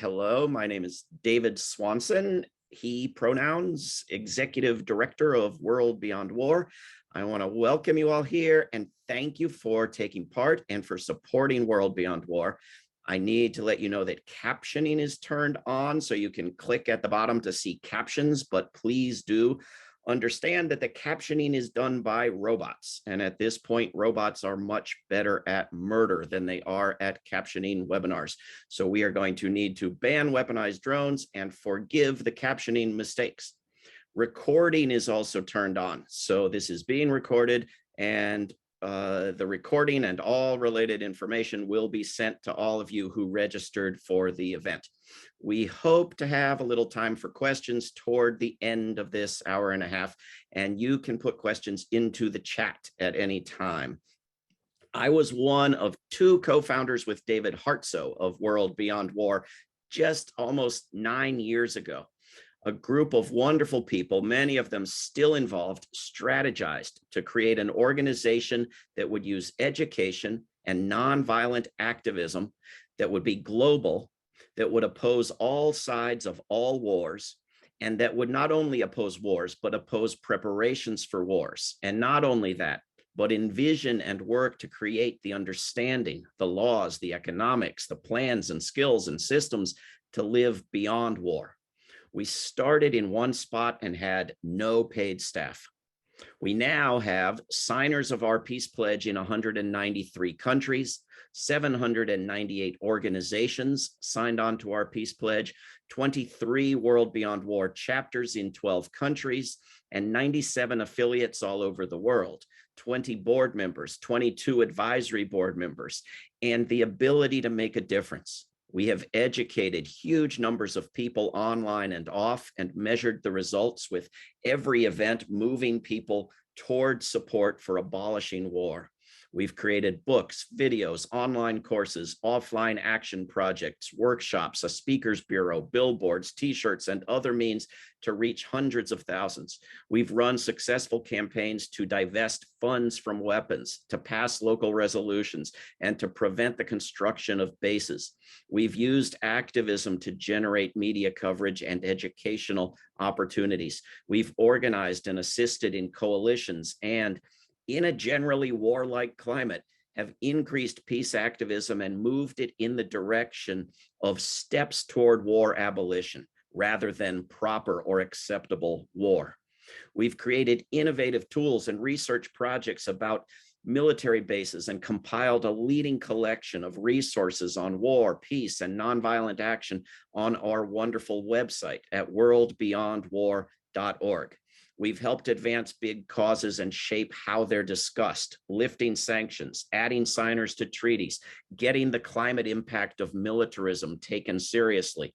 Hello, my name is David Swanson, he pronouns, Executive Director of World Beyond War. I want to welcome you all here and thank you for taking part and for supporting World Beyond War. I need to let you know that captioning is turned on, so you can click at the bottom to see captions, but please do understand that the captioning is done by robots. And at this point, robots are much better at murder than they are at captioning webinars. So we are going to need to ban weaponized drones and forgive the captioning mistakes. Recording is also turned on. So this is being recorded, and the recording and all related information will be sent to all of you who registered for the event. We hope to have a little time for questions toward the end of this hour and a half, and you can put questions into the chat at any time. I was one of two co-founders with David Hartsoe of World Beyond War just almost 9 years ago. A group of wonderful people, many of them still involved, strategized to create an organization that would use education and nonviolent activism that would be global, that would oppose all sides of all wars, and that would not only oppose wars, but oppose preparations for wars. And not only that, but envision and work to create the understanding, the laws, the economics, the plans and skills and systems to live beyond war. We started in one spot and had no paid staff. We now have signers of our peace pledge in 193 countries, 798 organizations signed on to our peace pledge, 23 World Beyond War chapters in 12 countries, and 97 affiliates all over the world, 20 board members, 22 advisory board members, and the ability to make a difference. We have educated huge numbers of people online and off and measured the results with every event moving people toward support for abolishing war. We've created books, videos, online courses, offline action projects, workshops, a speakers bureau, billboards, t-shirts, and other means to reach hundreds of thousands. We've run successful campaigns to divest funds from weapons, to pass local resolutions, and to prevent the construction of bases. We've used activism to generate media coverage and educational opportunities. We've organized and assisted in coalitions and, in a generally warlike climate, have increased peace activism and moved it in the direction of steps toward war abolition rather than proper or acceptable war. We've created innovative tools and research projects about military bases and compiled a leading collection of resources on war, peace, and nonviolent action on our wonderful website at WorldBeyondWar.org. We've helped advance big causes and shape how they're discussed, lifting sanctions, adding signers to treaties, getting the climate impact of militarism taken seriously,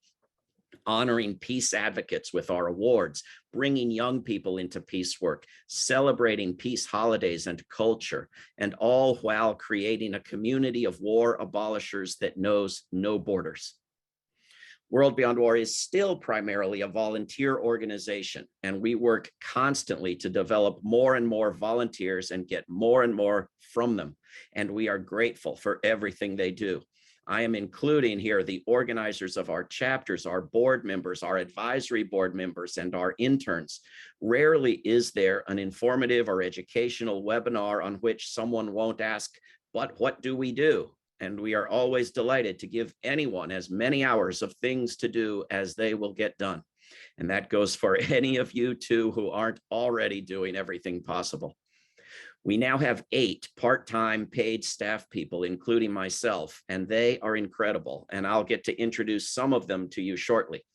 honoring peace advocates with our awards, bringing young people into peace work, celebrating peace holidays and culture, and all while creating a community of war abolishers that knows no borders. World Beyond War is still primarily a volunteer organization, and we work constantly to develop more and more volunteers and get more and more from them. And we are grateful for everything they do. I am including here the organizers of our chapters, our board members, our advisory board members, and our interns. Rarely is there an informative or educational webinar on which someone won't ask, "But what do we do?" And we are always delighted to give anyone as many hours of things to do as they will get done. And that goes for any of you too who aren't already doing everything possible. We now have 8 part-time paid staff people, including myself, and they are incredible. And I'll get to introduce some of them to you shortly.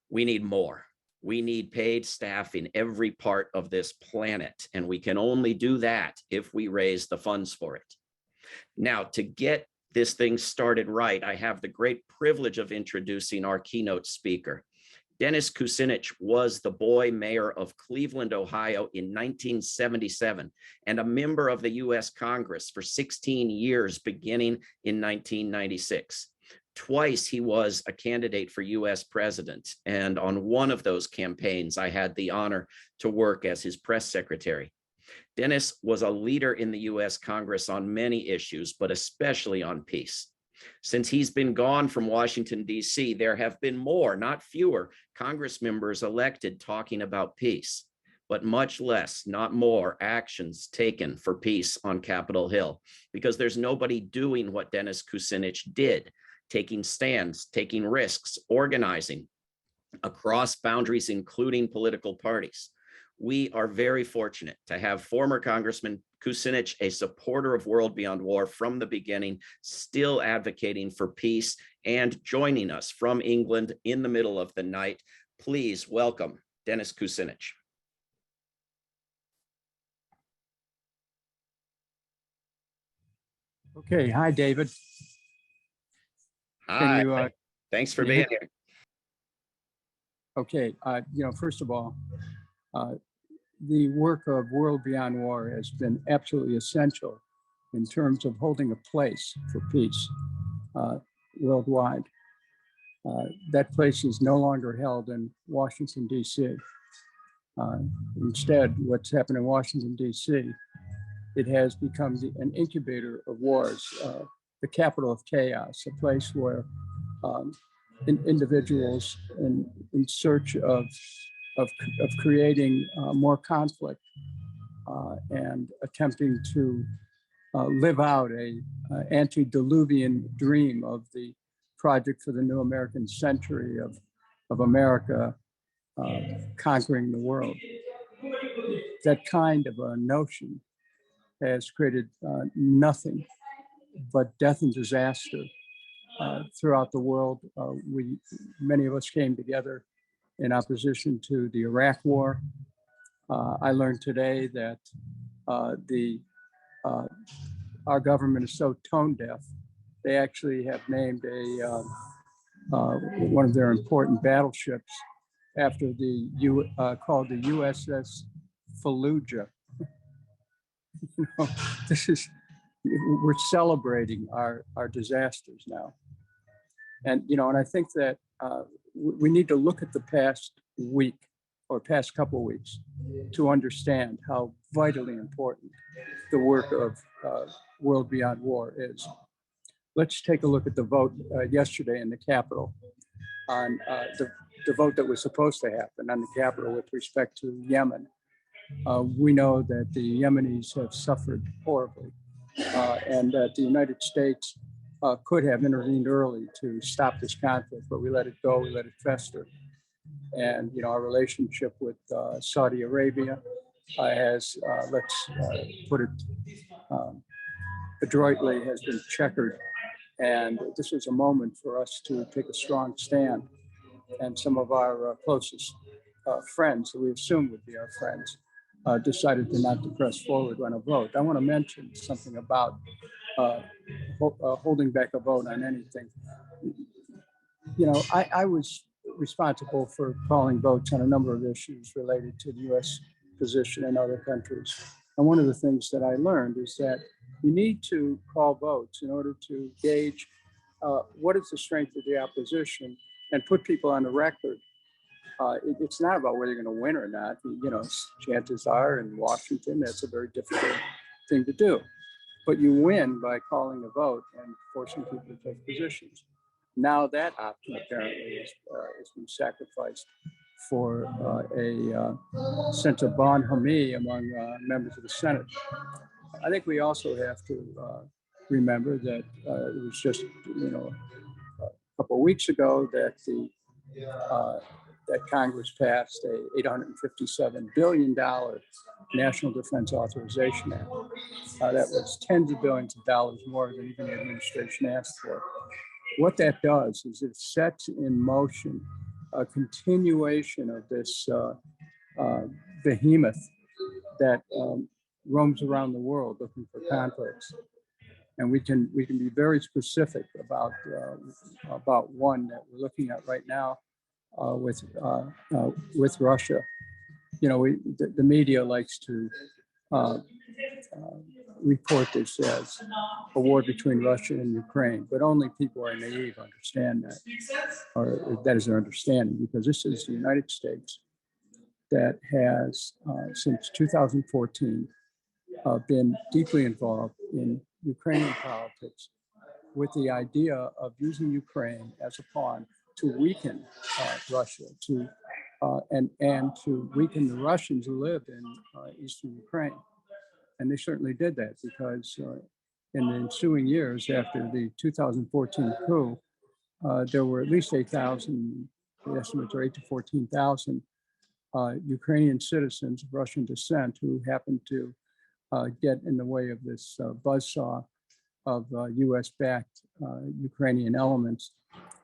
We need more. We need paid staff in every part of this planet, and we can only do that if we raise the funds for it. Now, to get this thing started right, I have the great privilege of introducing our keynote speaker. Dennis Kucinich was the boy mayor of Cleveland, Ohio in 1977 and a member of the US Congress for 16 years beginning in 1996. Twice he was a candidate for US president, and on one of those campaigns I had the honor to work as his press secretary. Dennis was a leader in the US Congress on many issues, but especially on peace. Since he's been gone from Washington, D.C., there have been more, not fewer, Congress members elected talking about peace, but much less, not more, actions taken for peace on Capitol Hill, because there's nobody doing what Dennis Kucinich did, taking stands, taking risks, organizing across boundaries, including political parties. We are very fortunate to have former Congressman Kucinich, a supporter of World Beyond War from the beginning, still advocating for peace and joining us from England in the middle of the night. Please welcome Dennis Kucinich. Okay, hi, David. Hi, thanks for being here. Okay, first of all, the work of World Beyond War has been absolutely essential in terms of holding a place for peace worldwide. That place is no longer held in Washington, D.C. Instead, what's happened in Washington, D.C., it has become an incubator of wars, the capital of chaos, a place where individuals in search of creating more conflict and attempting to live out a antediluvian dream of the project for the new American century of America conquering the world. That kind of a notion has created nothing but death and disaster throughout the world. Many of us came together in opposition to the Iraq War. I learned today that our government is so tone deaf, they actually have named one of their important battleships after called the USS Fallujah. We're celebrating our disasters now. And I think that we need to look at the past week or past couple of weeks to understand how vitally important the work of World Beyond War is. Let's take a look at the vote yesterday in the Capitol on the vote that was supposed to happen on the Capitol with respect to Yemen. We know that the Yemenis have suffered horribly and that the United States could have intervened early to stop this conflict, but we let it go, we let it fester. And our relationship with Saudi Arabia has, let's put it adroitly, has been checkered. And this is a moment for us to take a strong stand. And some of our closest friends, who we assume would be our friends, decided to not to press forward on a vote. I want to mention something about holding back a vote on anything. I was responsible for calling votes on a number of issues related to the U.S. position in other countries. And one of the things that I learned is that you need to call votes in order to gauge what is the strength of the opposition and put people on the record. It's not about whether you're going to win or not. Chances are in Washington, that's a very difficult thing to do. But you win by calling a vote and forcing people to take positions. Now that option apparently has been sacrificed for a sense of bonhomie among members of the Senate. I think we also have to remember that it was just a couple of weeks ago that that Congress passed a $857 billion National Defense Authorization Act. That was tens of billions of dollars more than even the administration asked for. What that does is it sets in motion a continuation of this behemoth that roams around the world looking for conflicts. And we can be very specific about one that we're looking at right now with Russia. The media likes to report this as a war between Russia and Ukraine, but only people are naive understand that, or that is their understanding, because this is the United States that has, since 2014, been deeply involved in Ukrainian politics with the idea of using Ukraine as a pawn to weaken Russia, and to weaken the Russians who live in eastern Ukraine. And they certainly did that, because in the ensuing years after the 2014 coup, there were at least 8,000, the estimates are 8 to 14,000 Ukrainian citizens of Russian descent who happened to get in the way of this buzzsaw of US-backed Ukrainian elements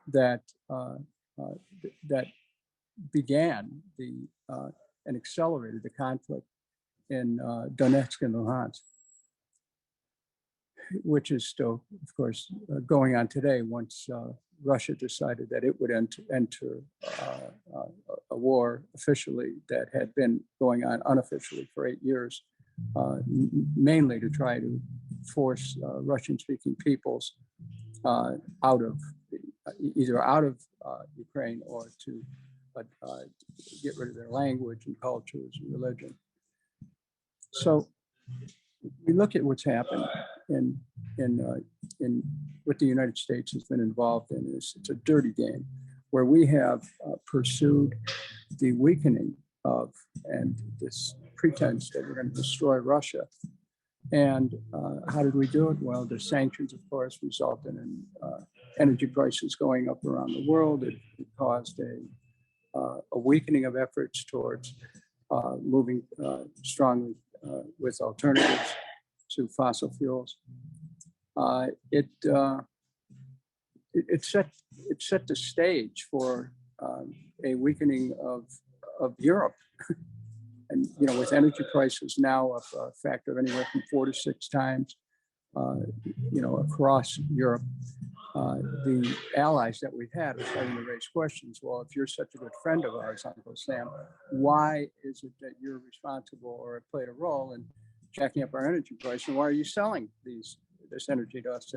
that that began and accelerated the conflict in Donetsk and Luhansk, which is still, of course, going on today once Russia decided that it would enter a war officially that had been going on unofficially for 8 years, mainly to try to force Russian-speaking peoples either out of Ukraine, or to get rid of their language and cultures and religion. So we look at what's happened in what the United States has been involved in. It's a dirty game where we have pursued the weakening of and this pretense that we're going to destroy Russia. And how did we do it? Well, the sanctions, of course, resulted in energy prices going up around the world. It caused a weakening of efforts towards moving strongly with alternatives to fossil fuels. It set the stage for a weakening of Europe. And, with energy prices now of a factor of anywhere from 4 to 6 times, across Europe, the allies that we've had are starting to raise questions. Well, if you're such a good friend of ours, Uncle Sam, why is it that you're responsible or have played a role in jacking up our energy price? And why are you selling this energy to us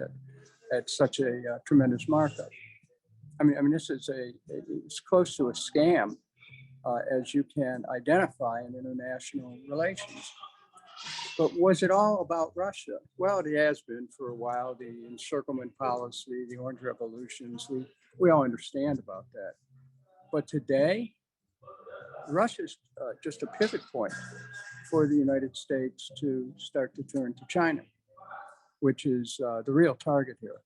at such a tremendous markup? I mean, this is it's close to a scam, as you can identify in international relations. But was it all about Russia? Well, it has been for a while. The encirclement policy, the Orange Revolutions, we all understand about that. But today, Russia's just a pivot point for the United States to start to turn to China, which is the real target here.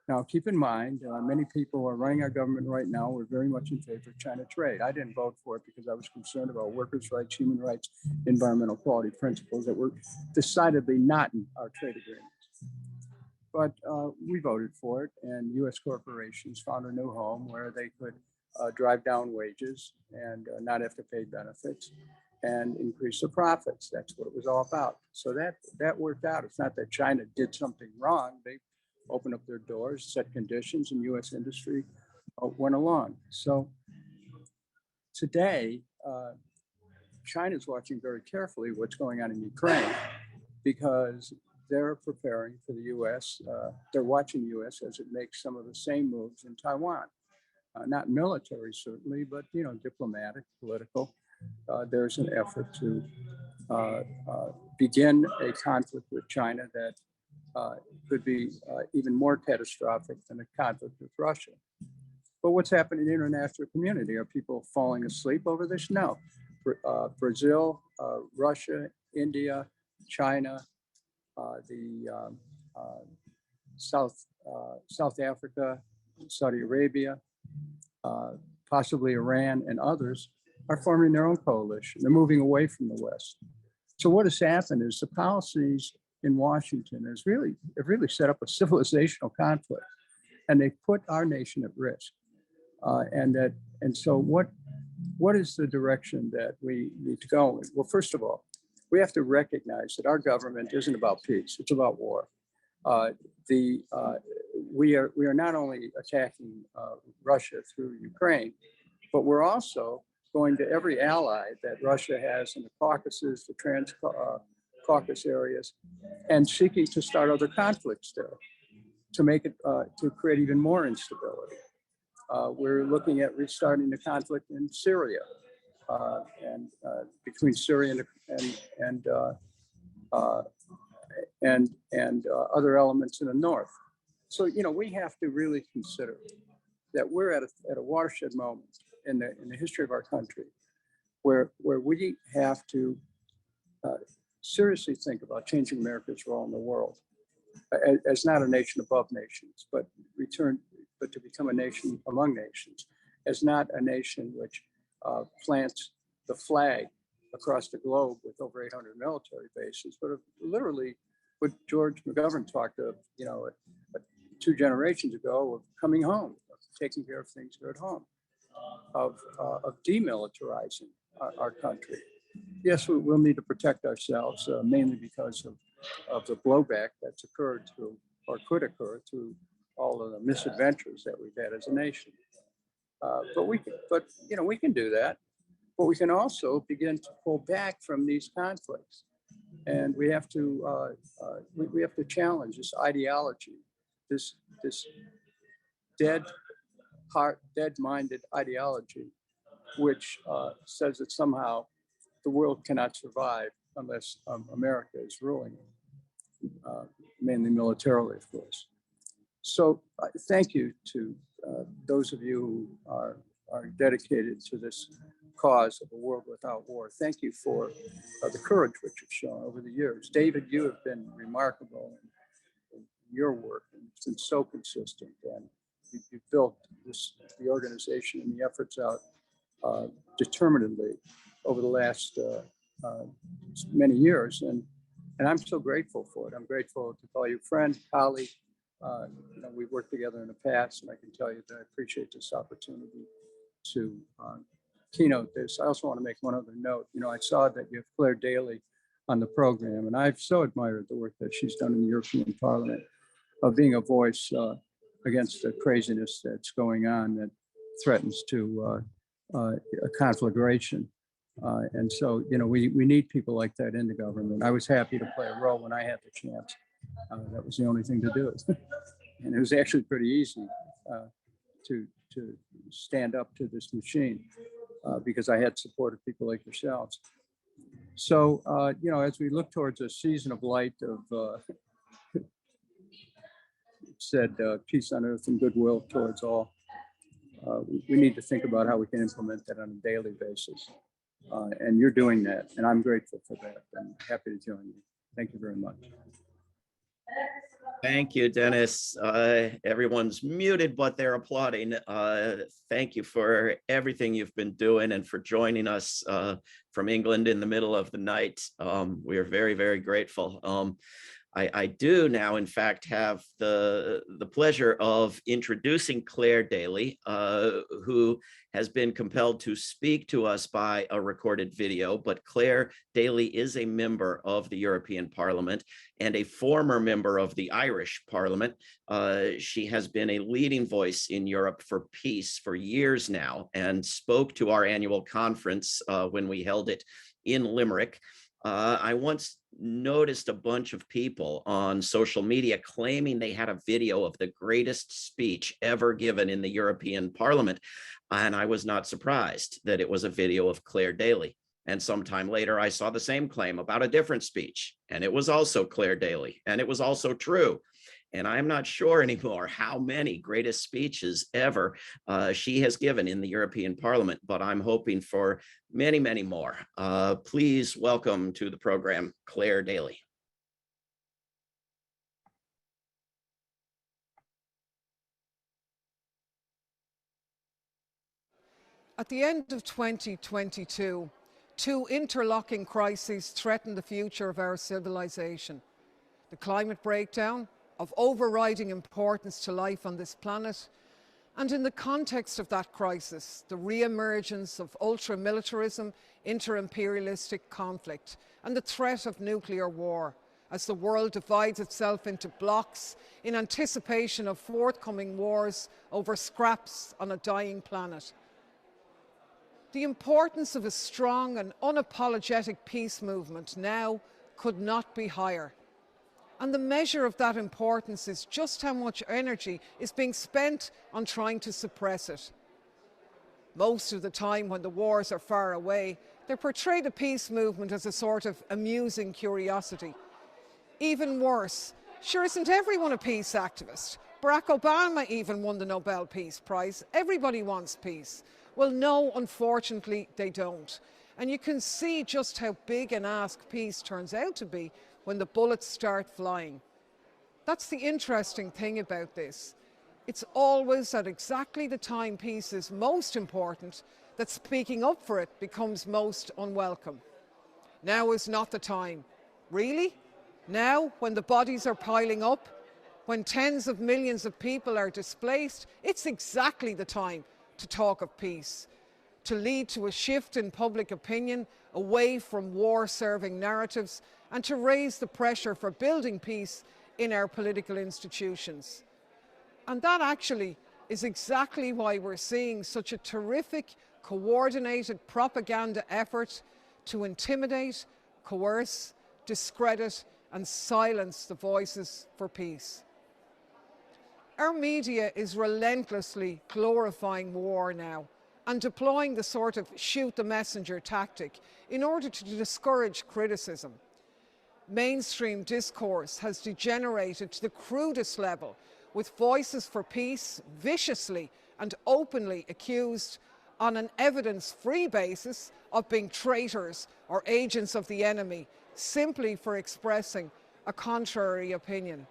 Now, keep in mind, many people who are running our government right now were very much in favor of China trade. I didn't vote for it because I was concerned about workers' rights, human rights, environmental quality principles that were decidedly not in our trade agreements. But we voted for it, and U.S. corporations found a new home where they could drive down wages and not have to pay benefits and increase their profits. That's what it was all about. So that worked out. It's not that China did something wrong. They opened up their doors, set conditions, and U.S. industry went along. So today, China's watching very carefully what's going on in Ukraine, because they're preparing for the U.S. They're watching the U.S. as it makes some of the same moves in Taiwan. Not military, certainly, but diplomatic, political. There's an effort to begin a conflict with China that could be even more catastrophic than a conflict with Russia. But what's happening in the international community? Are people falling asleep over this? No. Brazil, Russia, India, China, South Africa, Saudi Arabia, possibly Iran, and others are forming their own coalition. They're moving away from the West. So what has happened is the policies in Washington have really set up a civilizational conflict, and they put our nation at risk. And so what is the direction that we need to go in? Well, first of all, we have to recognize that our government isn't about peace; it's about war. We are not only attacking Russia through Ukraine, but we're also going to every ally that Russia has in the Caucasus, the Trans-Caucasus areas, and seeking to start other conflicts there to make it to create even more instability. We're looking at restarting the conflict in Syria and between Syria and other elements in the north. So, we have to really consider that we're at a watershed moment in the history of our country where we have to seriously think about changing America's role in the world as not a nation above nations, but to become a nation among nations, as not a nation which plants the flag across the globe with over 800 military bases, but literally what George McGovern talked of, 2 generations ago, of coming home, of taking care of things here at home, of demilitarizing our country. Yes, we'll need to protect ourselves, mainly because of the blowback that's occurred through, or could occur through, all of the misadventures that we've had as a nation. But we can do that. But we can also begin to pull back from these conflicts, and we have to challenge this ideology, this dead-minded ideology, which says that somehow the world cannot survive unless America is ruling, mainly militarily, of course. So thank you to those of you who are dedicated to this cause of a world without war. Thank you for the courage which you've shown over the years. David, you have been remarkable in your work, and it's been so consistent, and you've built the organization and the efforts out determinedly over the last many years, and I'm so grateful for it. I'm grateful to call you friend, colleague. We've worked together in the past, and I can tell you that I appreciate this opportunity to keynote this. I also want to make one other note. I saw that you have Clare Daly on the program, and I've so admired the work that she's done in the European Parliament of being a voice against the craziness that's going on that threatens to a conflagration. And so, we need people like that in the government. I was happy to play a role when I had the chance. That was the only thing to do. And it was actually pretty easy to stand up to this machine because I had support of people like yourselves. So, as we look towards a season of light of, said peace on earth and goodwill towards all, we need to think about how we can implement that on a daily basis. And you're doing that, and I'm grateful for that. I'm happy to join you. Thank you very much. Thank you, Dennis. Everyone's muted, but they're applauding. Thank you for everything you've been doing and for joining us from England in the middle of the night. We are very, very grateful. I do now, in fact, have the pleasure of introducing Clare Daly, who has been compelled to speak to us by a recorded video. But Clare Daly is a member of the European Parliament and a former member of the Irish Parliament. She has been a leading voice in Europe for peace for years now and spoke to our annual conference when we held it in Limerick. I once noticed a bunch of people on social media claiming they had a video of the greatest speech ever given in the European Parliament. And I was not surprised that it was a video of Clare Daly. And sometime later, I saw the same claim about a different speech, and it was also Clare Daly, and it was also true. And I'm not sure anymore how many greatest speeches ever she has given in the European Parliament, but I'm hoping for many, many more. Please welcome to the program, Clare Daly. At the end of 2022, 2 interlocking crises threaten the future of our civilization. The climate breakdown, of overriding importance to life on this planet, and in the context of that crisis, the re-emergence of ultra-militarism, inter-imperialistic conflict, and the threat of nuclear war as the world divides itself into blocs in anticipation of forthcoming wars over scraps on a dying planet. The importance of a strong and unapologetic peace movement now could not be higher. And the measure of that importance is just how much energy is being spent on trying to suppress it. Most of the time when the wars are far away, they portray the peace movement as a sort of amusing curiosity. Even worse, sure, isn't everyone a peace activist? Barack Obama even won the Nobel Peace Prize. Everybody wants peace. Well, no, unfortunately, they don't. And you can see just how big an ask peace turns out to be when the bullets start flying. That's the interesting thing about this. It's always at exactly the time peace is most important that speaking up for it becomes most unwelcome. Now is not the time. Really? Now, when the bodies are piling up, when tens of millions of people are displaced, it's exactly the time to talk of peace, to lead to a shift in public opinion away from war-serving narratives and to raise the pressure for building peace in our political institutions. And that actually is exactly why we're seeing such a terrific, coordinated propaganda effort to intimidate, coerce, discredit, and silence the voices for peace. Our media is relentlessly glorifying war now and deploying the sort of shoot the messenger tactic in order to discourage criticism. Mainstream discourse has degenerated to the crudest level, with voices for peace viciously and openly accused on an evidence-free basis of being traitors or agents of the enemy, simply for expressing a contrary opinion.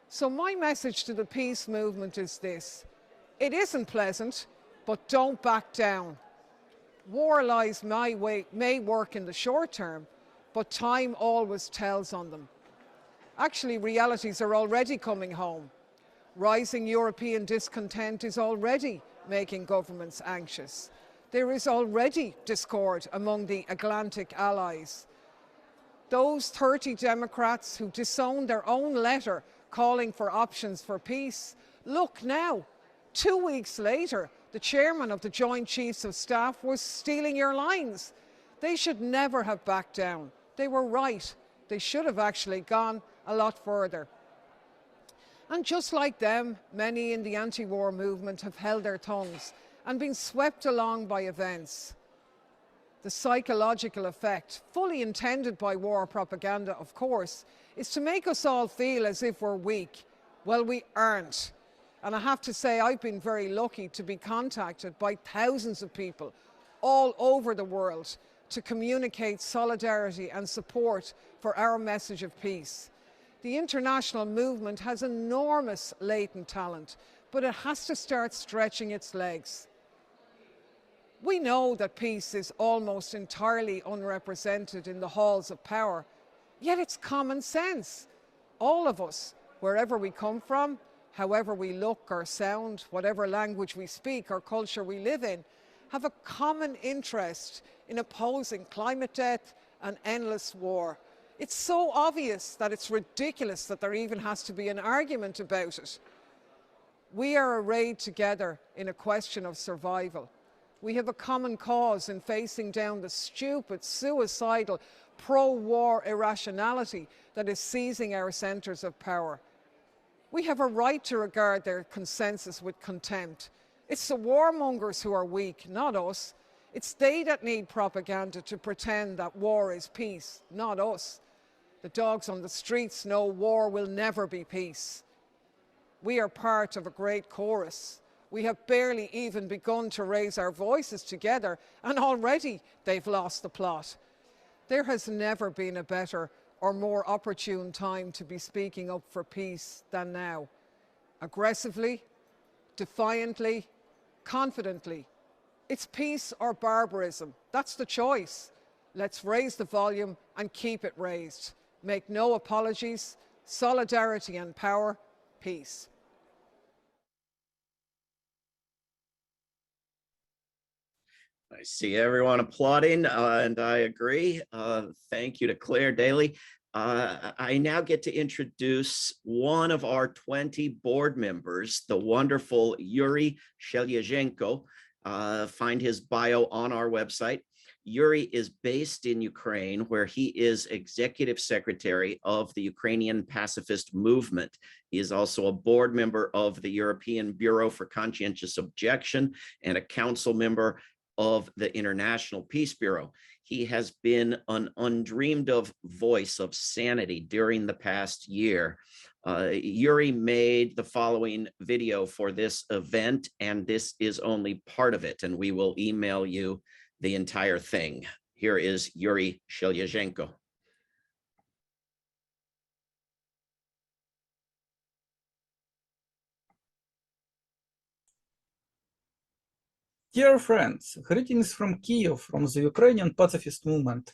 So my message to the peace movement is this: it isn't pleasant, but don't back down. War lies may work in the short term, but time always tells on them. Actually, realities are already coming home. Rising European discontent is already making governments anxious. There is already discord among the Atlantic allies. Those 30 Democrats who disowned their own letter calling for options for peace, look now, 2 weeks later, the chairman of the Joint Chiefs of Staff was stealing your lines. They should never have backed down. They were right. They should have actually gone a lot further. And just like them, many in the anti-war movement have held their tongues and been swept along by events. The psychological effect, fully intended by war propaganda, of course, is to make us all feel as if we're weak. Well, we aren't. And I have to say, I've been very lucky to be contacted by thousands of people all over the world to communicate solidarity and support for our message of peace. The international movement has enormous latent talent, but it has to start stretching its legs. We know that peace is almost entirely unrepresented in the halls of power, yet it's common sense. All of us, wherever we come from, however we look or sound, whatever language we speak or culture we live in, have a common interest in opposing climate death and endless war. It's so obvious that it's ridiculous that there even has to be an argument about it. We are arrayed together in a question of survival. We have a common cause in facing down the stupid, suicidal, pro-war irrationality that is seizing our centres of power. We have a right to regard their consensus with contempt. It's the warmongers who are weak, not us. It's they that need propaganda to pretend that war is peace, not us. The dogs on the streets know war will never be peace. We are part of a great chorus. We have barely even begun to raise our voices together, and already they've lost the plot. There has never been a better or more opportune time to be speaking up for peace than now. Aggressively, defiantly, confidently. It's peace or barbarism. That's the choice. Let's raise the volume and keep it raised. Make no apologies. Solidarity and power. Peace. I see everyone applauding, and I agree. Thank you to Clare Daly. I now get to introduce one of our 20 board members, the wonderful Yuri Shelyazhenko. Find his bio on our website. Yuri is based in Ukraine, where he is executive secretary of the Ukrainian pacifist movement. He is also a board member of the European Bureau for Conscientious Objection and a council member of the International Peace Bureau. He has been an undreamed of voice of sanity during the past year. Yuri made the following video for this event, and this is only part of it, and we will email you the entire thing. Here is Yuri Shelyazhenko. Dear friends, greetings from Kiev, from the Ukrainian pacifist movement.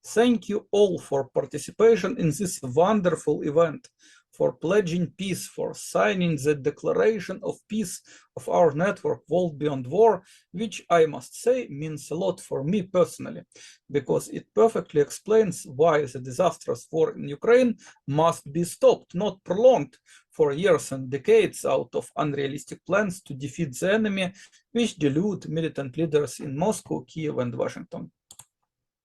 Thank you all for participation in this wonderful event, for pledging peace, for signing the declaration of peace of our network, World Beyond War, which I must say means a lot for me personally, because it perfectly explains why the disastrous war in Ukraine must be stopped, not prolonged for years and decades out of unrealistic plans to defeat the enemy, which delude militant leaders in Moscow, Kiev, and Washington.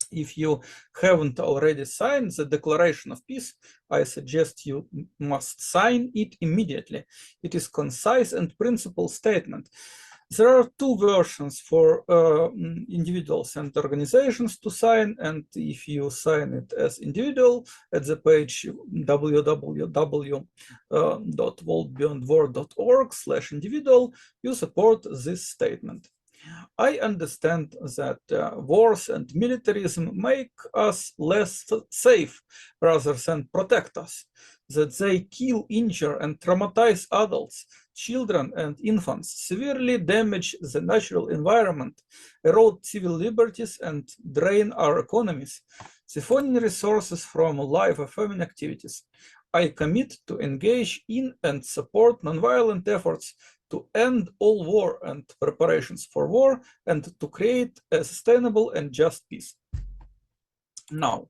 If you haven't already signed the Declaration of Peace, I suggest you must sign it immediately. It is a concise and principled statement. There are two versions for individuals and organizations to sign, and if you sign it as individual at the page www.worldbeyondwar.org/individual, you support this statement. I understand that wars and militarism make us less safe rather than protect us, that they kill, injure, and traumatize adults, children, and infants, severely damage the natural environment, erode civil liberties, and drain our economies, siphoning resources from life-affirming activities. I commit to engage in and support nonviolent efforts to end all war and preparations for war, and to create a sustainable and just peace. Now,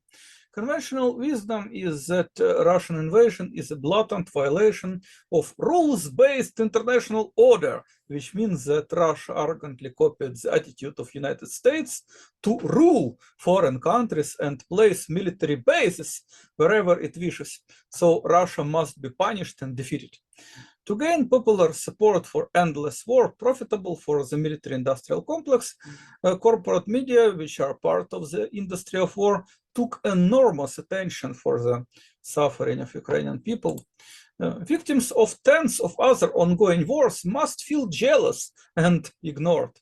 conventional wisdom is that Russian invasion is a blatant violation of rules-based international order, which means that Russia arrogantly copied the attitude of United States to rule foreign countries and place military bases wherever it wishes. So Russia must be punished and defeated. To gain popular support for endless war profitable for the military-industrial complex, corporate media, which are part of the industry of war, took enormous attention for the suffering of Ukrainian people. Victims of tens of other ongoing wars must feel jealous and ignored.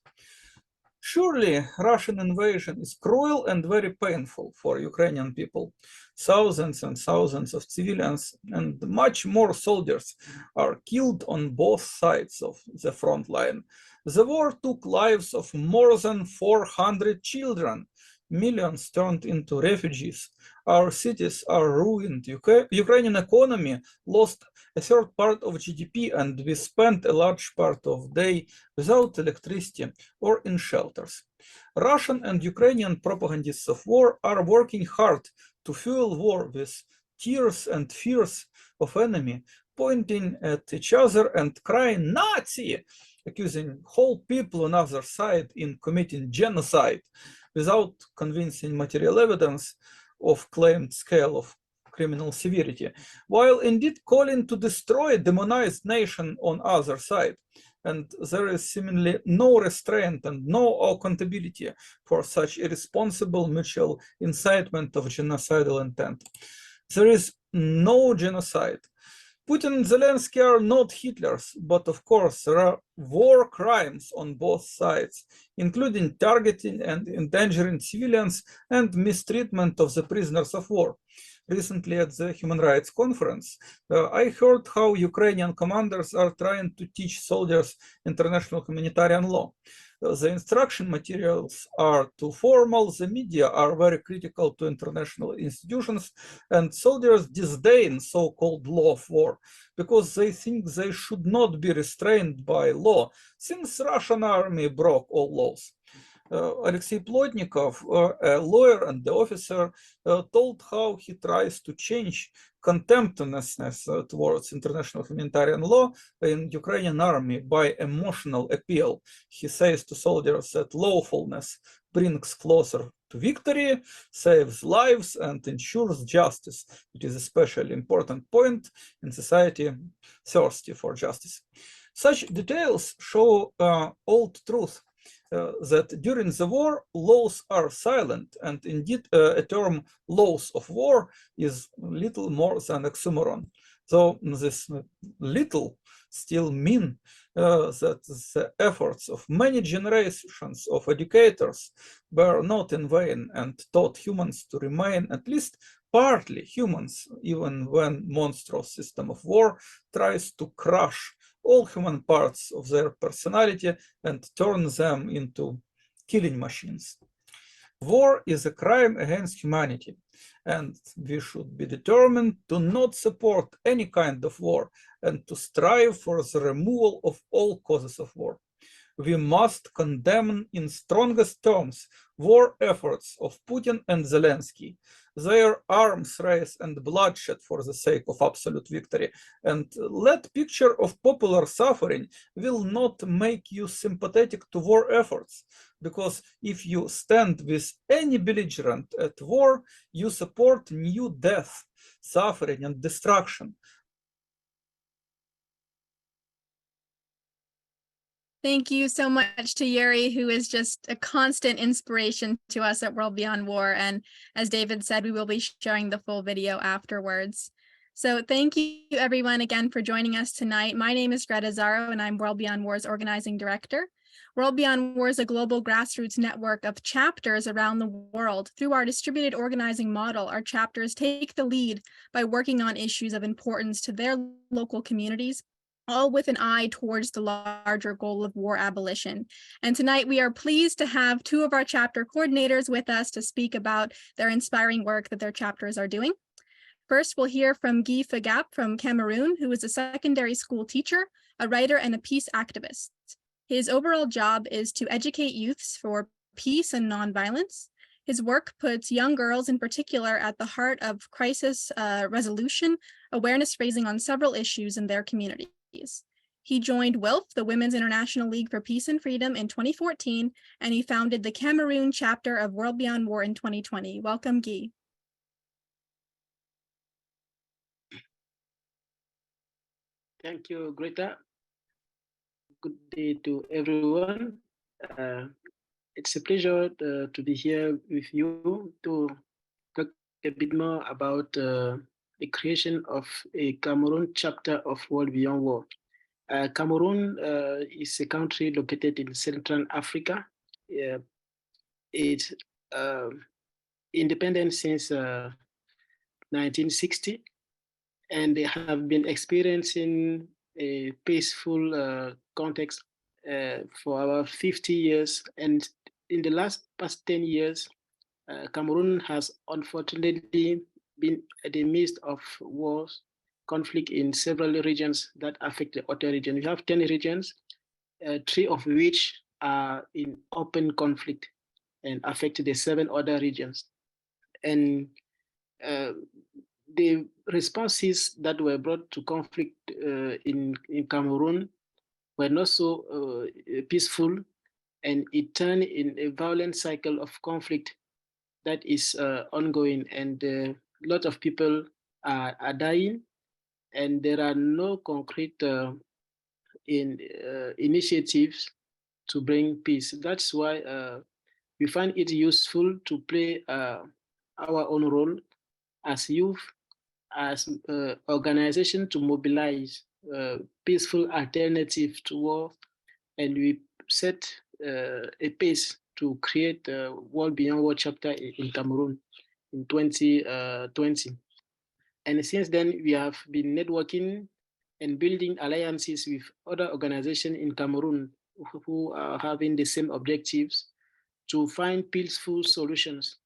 Surely, Russian invasion is cruel and very painful for Ukrainian people. Thousands and thousands of civilians and much more soldiers are killed on both sides of the front line. The war took lives of more than 400 children. Millions turned into refugees. Our cities are ruined. Ukrainian economy lost a third part of GDP, and we spent a large part of the day without electricity or in shelters. Russian and Ukrainian propagandists of war are working hard to fuel war with tears and fears of enemy, pointing at each other and crying Nazi, accusing whole people on other side in committing genocide without convincing material evidence of claimed scale of criminal severity, while indeed calling to destroy a demonized nation on other side. And there is seemingly no restraint and no accountability for such irresponsible mutual incitement of genocidal intent. There is no genocide. Putin and Zelensky are not Hitlers, but of course there are war crimes on both sides, including targeting and endangering civilians and mistreatment of the prisoners of war. Recently at the Human Rights Conference, I heard how Ukrainian commanders are trying to teach soldiers international humanitarian law. The instruction materials are too formal, the media are very critical to international institutions, and soldiers disdain so-called law of war because they think they should not be restrained by law, since Russian army broke all laws. Alexei Plotnikov, a lawyer and the officer, told how he tries to change contemptuousness towards international humanitarian law in Ukrainian army by emotional appeal. He says to soldiers that lawfulness brings closer to victory, saves lives, and ensures justice. It is a especially important point in society thirsty for justice. Such details show old truth. That during the war, laws are silent, and indeed a term laws of war is little more than oxymoron. So this little still mean that the efforts of many generations of educators were not in vain and taught humans to remain at least partly humans, even when monstrous system of war tries to crush all human parts of their personality and turn them into killing machines. War is a crime against humanity, and we should be determined to not support any kind of war and to strive for the removal of all causes of war. We must condemn in strongest terms war efforts of Putin and Zelensky, their arms race and bloodshed for the sake of absolute victory. And that picture of popular suffering will not make you sympathetic to war efforts, because if you stand with any belligerent at war, you support new death, suffering, and destruction. Thank you so much to Yuri, who is just a constant inspiration to us at World Beyond War. And as David said, we will be sharing the full video afterwards. So thank you everyone again for joining us tonight. My name is Greta Zaro and I'm World Beyond War's organizing director. World Beyond War is a global grassroots network of chapters around the world. Through our distributed organizing model, our chapters take the lead by working on issues of importance to their local communities, all with an eye towards the larger goal of war abolition. And tonight we are pleased to have two of our chapter coordinators with us to speak about their inspiring work that their chapters are doing. First, we'll hear from Guy Fagap from Cameroon, who is a secondary school teacher, a writer, and a peace activist. His overall job is to educate youths for peace and nonviolence. His work puts young girls in particular at the heart of crisis resolution, awareness raising on several issues in their community. He joined WILF, the Women's International League for Peace and Freedom, in 2014, and he founded the Cameroon chapter of World Beyond War in 2020. Welcome, Guy. Thank you, Greta. Good day to everyone. It's a pleasure to be here with you to talk a bit more about the creation of a Cameroon chapter of World Beyond War. Cameroon is a country located in Central Africa. It's independent since 1960, and they have been experiencing a peaceful context for about 50 years. And in the past 10 years, Cameroon has unfortunately been at the midst of wars, conflict in several regions that affect the other region. We have 10 regions, 3 of which are in open conflict and affect the 7 other regions. And the responses that were brought to conflict in Cameroon were not so peaceful, and it turned in a violent cycle of conflict that is ongoing, and a lot of people are dying, and there are no concrete initiatives to bring peace. That's why we find it useful to play our own role as youth, as organization, to mobilize peaceful alternative to war, and we set a pace to create a World Beyond War chapter in Cameroon in 2020. And since then, we have been networking and building alliances with other organizations in Cameroon who are having the same objectives to find peaceful solutions.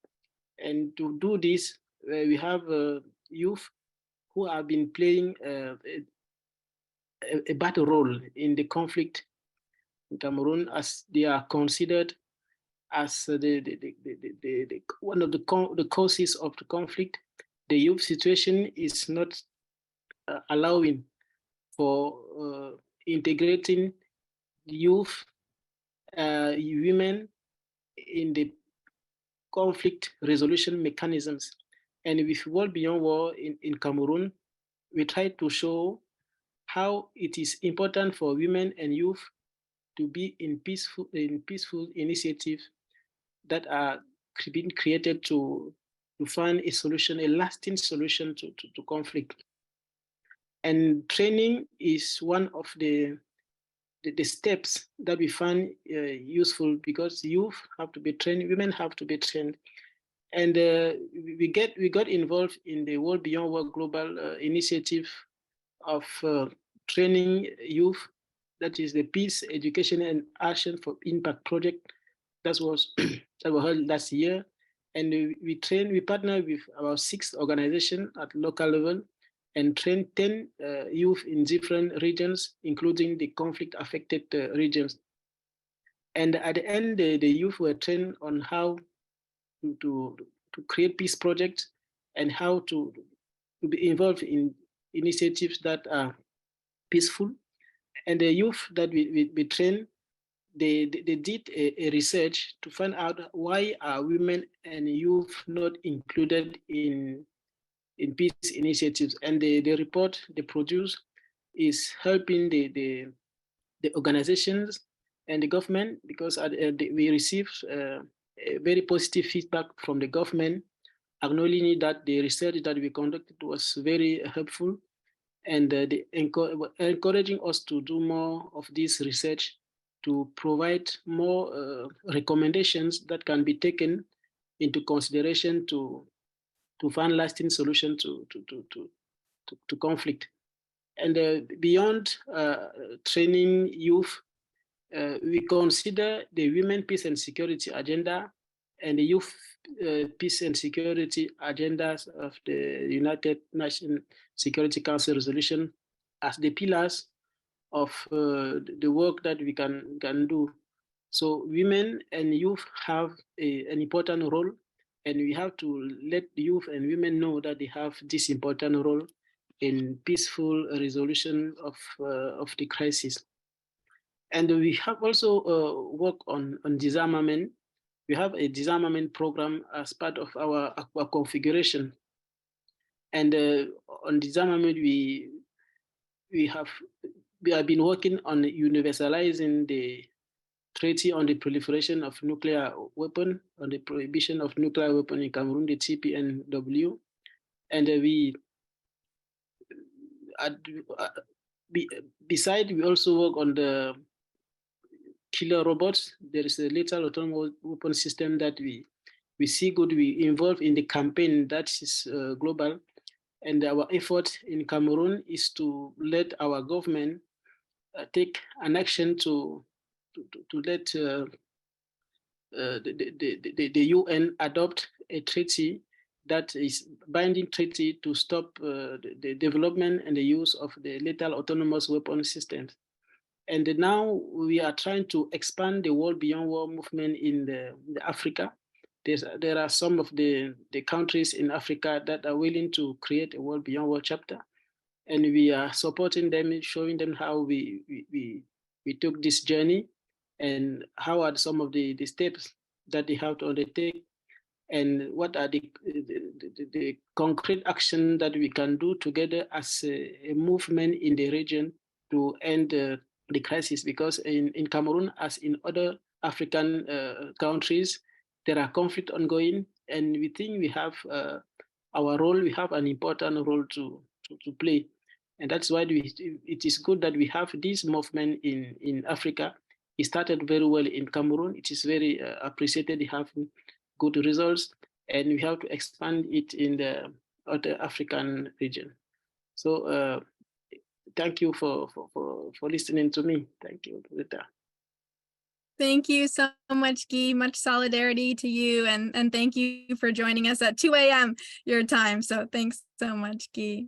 And to do this, we have youth who have been playing a battle role in the conflict in Cameroon, as they are considered as one of the causes of the conflict. The youth situation is not allowing for integrating youth, women in the conflict resolution mechanisms. And with World Beyond War in Cameroon, we try to show how it is important for women and youth to be in peaceful initiatives that are being created to find a solution, a lasting solution to conflict. And training is one of the steps that we find useful, because youth have to be trained, women have to be trained. And we got involved in the World Beyond War global initiative of training youth. That is the Peace, Education, and Action for Impact project. That was held last year. And we partner with about 6 organizations at local level and train 10 youth in different regions, including the conflict-affected regions. And at the end, the youth were trained on how to create peace projects and how to be involved in initiatives that are peaceful. And the youth that we train, they did a research to find out why are women and youth not included in peace initiatives. And the report they produce is helping the organizations and the government, because we received a very positive feedback from the government, acknowledging that the research that we conducted was very helpful, and encouraging us to do more of this research to provide more recommendations that can be taken into consideration to find lasting solution to conflict. And beyond training youth, we consider the Women, Peace and Security agenda and the Youth Peace and Security agendas of the United Nations Security Council resolution as the pillars of the work that we can do. So women and youth have an important role, and we have to let the youth and women know that they have this important role in peaceful resolution of the crisis. And we have also worked on disarmament. We have a disarmament program as part of our configuration. And on disarmament, we have been working on universalizing the Treaty on the Proliferation of Nuclear Weapons, on the Prohibition of Nuclear Weapons in Cameroon, the TPNW. And besides, we also work on the killer robots. There is a lethal autonomous weapon system that we see good. We involved in the campaign that is global. And our effort in Cameroon is to let our government take an action to let the UN adopt a treaty that is binding treaty to stop the development and the use of the lethal autonomous weapon systems. And now we are trying to expand the World Beyond War movement in the Africa. There are some of the countries in Africa that are willing to create a World Beyond War chapter. And we are supporting them, showing them how we took this journey and how are some of the steps that they have to undertake, and what are the concrete action that we can do together as a movement in the region to end the crisis. Because in Cameroon, as in other African countries, there are conflict ongoing, and we think we have our role, we have an important role to play. And that's why it is good that we have this movement in Africa. It started very well in Cameroon. It is very appreciated, having good results, and we have to expand it in the other African region. So thank you for listening to me. Thank you, Rita. Thank you so much, Guy. Much solidarity to you, and thank you for joining us at 2 a.m. your time. So thanks so much, Guy.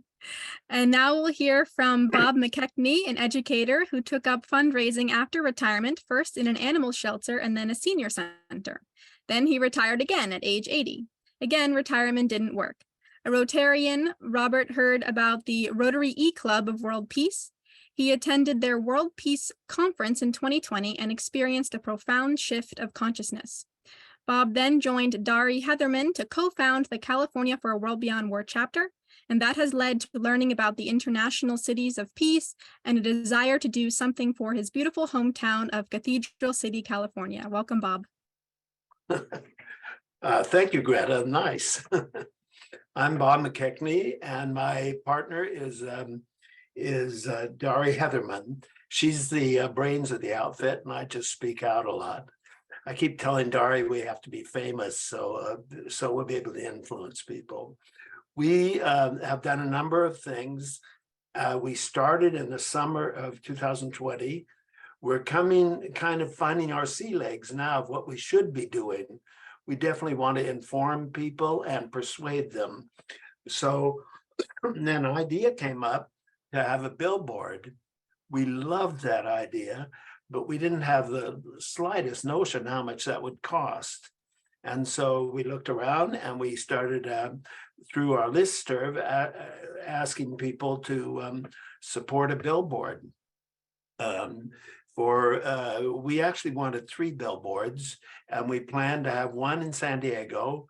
And now we'll hear from Bob McKechnie, an educator who took up fundraising after retirement, first in an animal shelter and then a senior center. Then he retired again at age 80. Again, retirement didn't work. A Rotarian, Robert heard about the Rotary E-Club of World Peace. He attended their World Peace Conference in 2020 and experienced a profound shift of consciousness. Bob then joined Dari Heatherman to co-found the California for a World Beyond War chapter, and that has led to learning about the international cities of peace and a desire to do something for his beautiful hometown of Cathedral City, California. Welcome, Bob. Thank you, Greta. Nice. I'm Bob McKechnie, and my partner is is Dari Heatherman. She's the brains of the outfit, and I just speak out a lot. I keep telling Dari we have to be famous, so we'll be able to influence people. We have done a number of things. We started in the summer of 2020. We're kind of finding our sea legs now of what we should be doing. We definitely want to inform people and persuade them. So then an idea came up to have a billboard. We loved that idea, but we didn't have the slightest notion how much that would cost. And so we looked around and we started through our listserv asking people to support a billboard. We actually wanted 3 billboards, and we planned to have one in San Diego.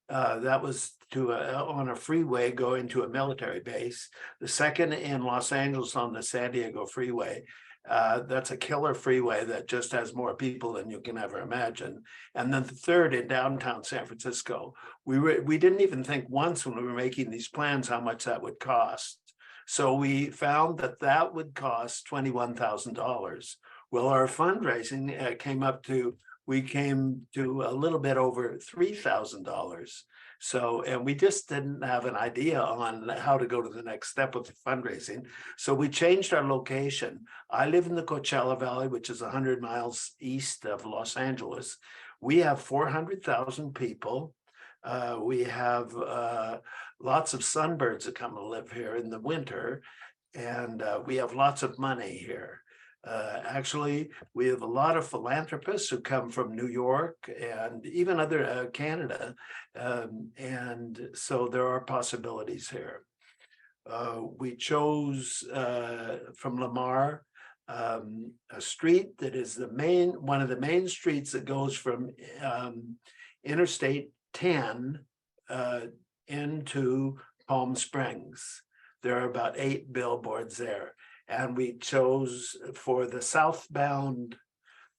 That was on a freeway going to a military base. The second in Los Angeles on the San Diego freeway. That's a killer freeway that just has more people than you can ever imagine. And then the third in downtown San Francisco. We didn't even think once when we were making these plans how much that would cost. So we found that that would cost $21,000. Well, our fundraising we came to a little bit over $3,000. So, and we just didn't have an idea on how to go to the next step with the fundraising. So we changed our location. I live in the Coachella Valley, which is 100 miles east of Los Angeles. We have 400,000 people. We have lots of sunbirds that come and live here in the winter, and we have lots of money here. Actually, we have a lot of philanthropists who come from New York and even other Canada, and so there are possibilities here. We chose from Lamar a street that is one of the main streets that goes from Interstate 10 into Palm Springs. There are about 8 billboards there. And we chose for the southbound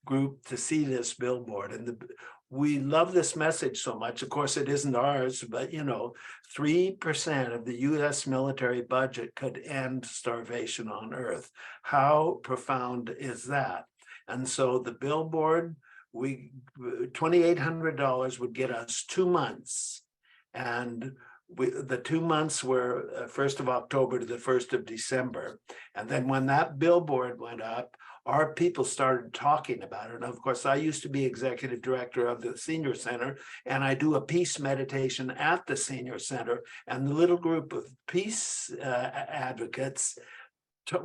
group to see this billboard. And we love this message so much. Of course, it isn't ours, but 3% of the US military budget could end starvation on Earth. How profound is that? And so the billboard, $2,800 would get us 2 months. And the 2 months were 1st of October to the 1st of December. And then when that billboard went up, our people started talking about it. And of course, I used to be executive director of the senior center, and I do a peace meditation at the senior center. And the little group of peace advocates,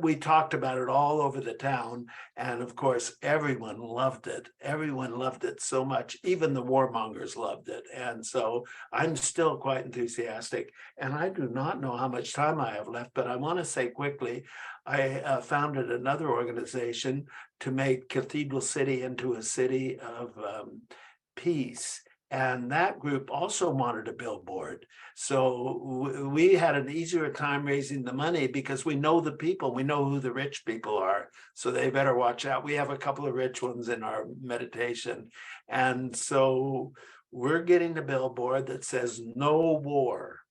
we talked about it all over the town. And of course, everyone loved it. Everyone loved it so much. Even the warmongers loved it. And so I'm still quite enthusiastic. And I do not know how much time I have left, but I want to say quickly, I founded another organization to make Cathedral City into a city of peace. And that group also wanted a billboard. So we had an easier time raising the money because we know the people, we know who the rich people are. So they better watch out. We have a couple of rich ones in our meditation. And so we're getting a billboard that says no war,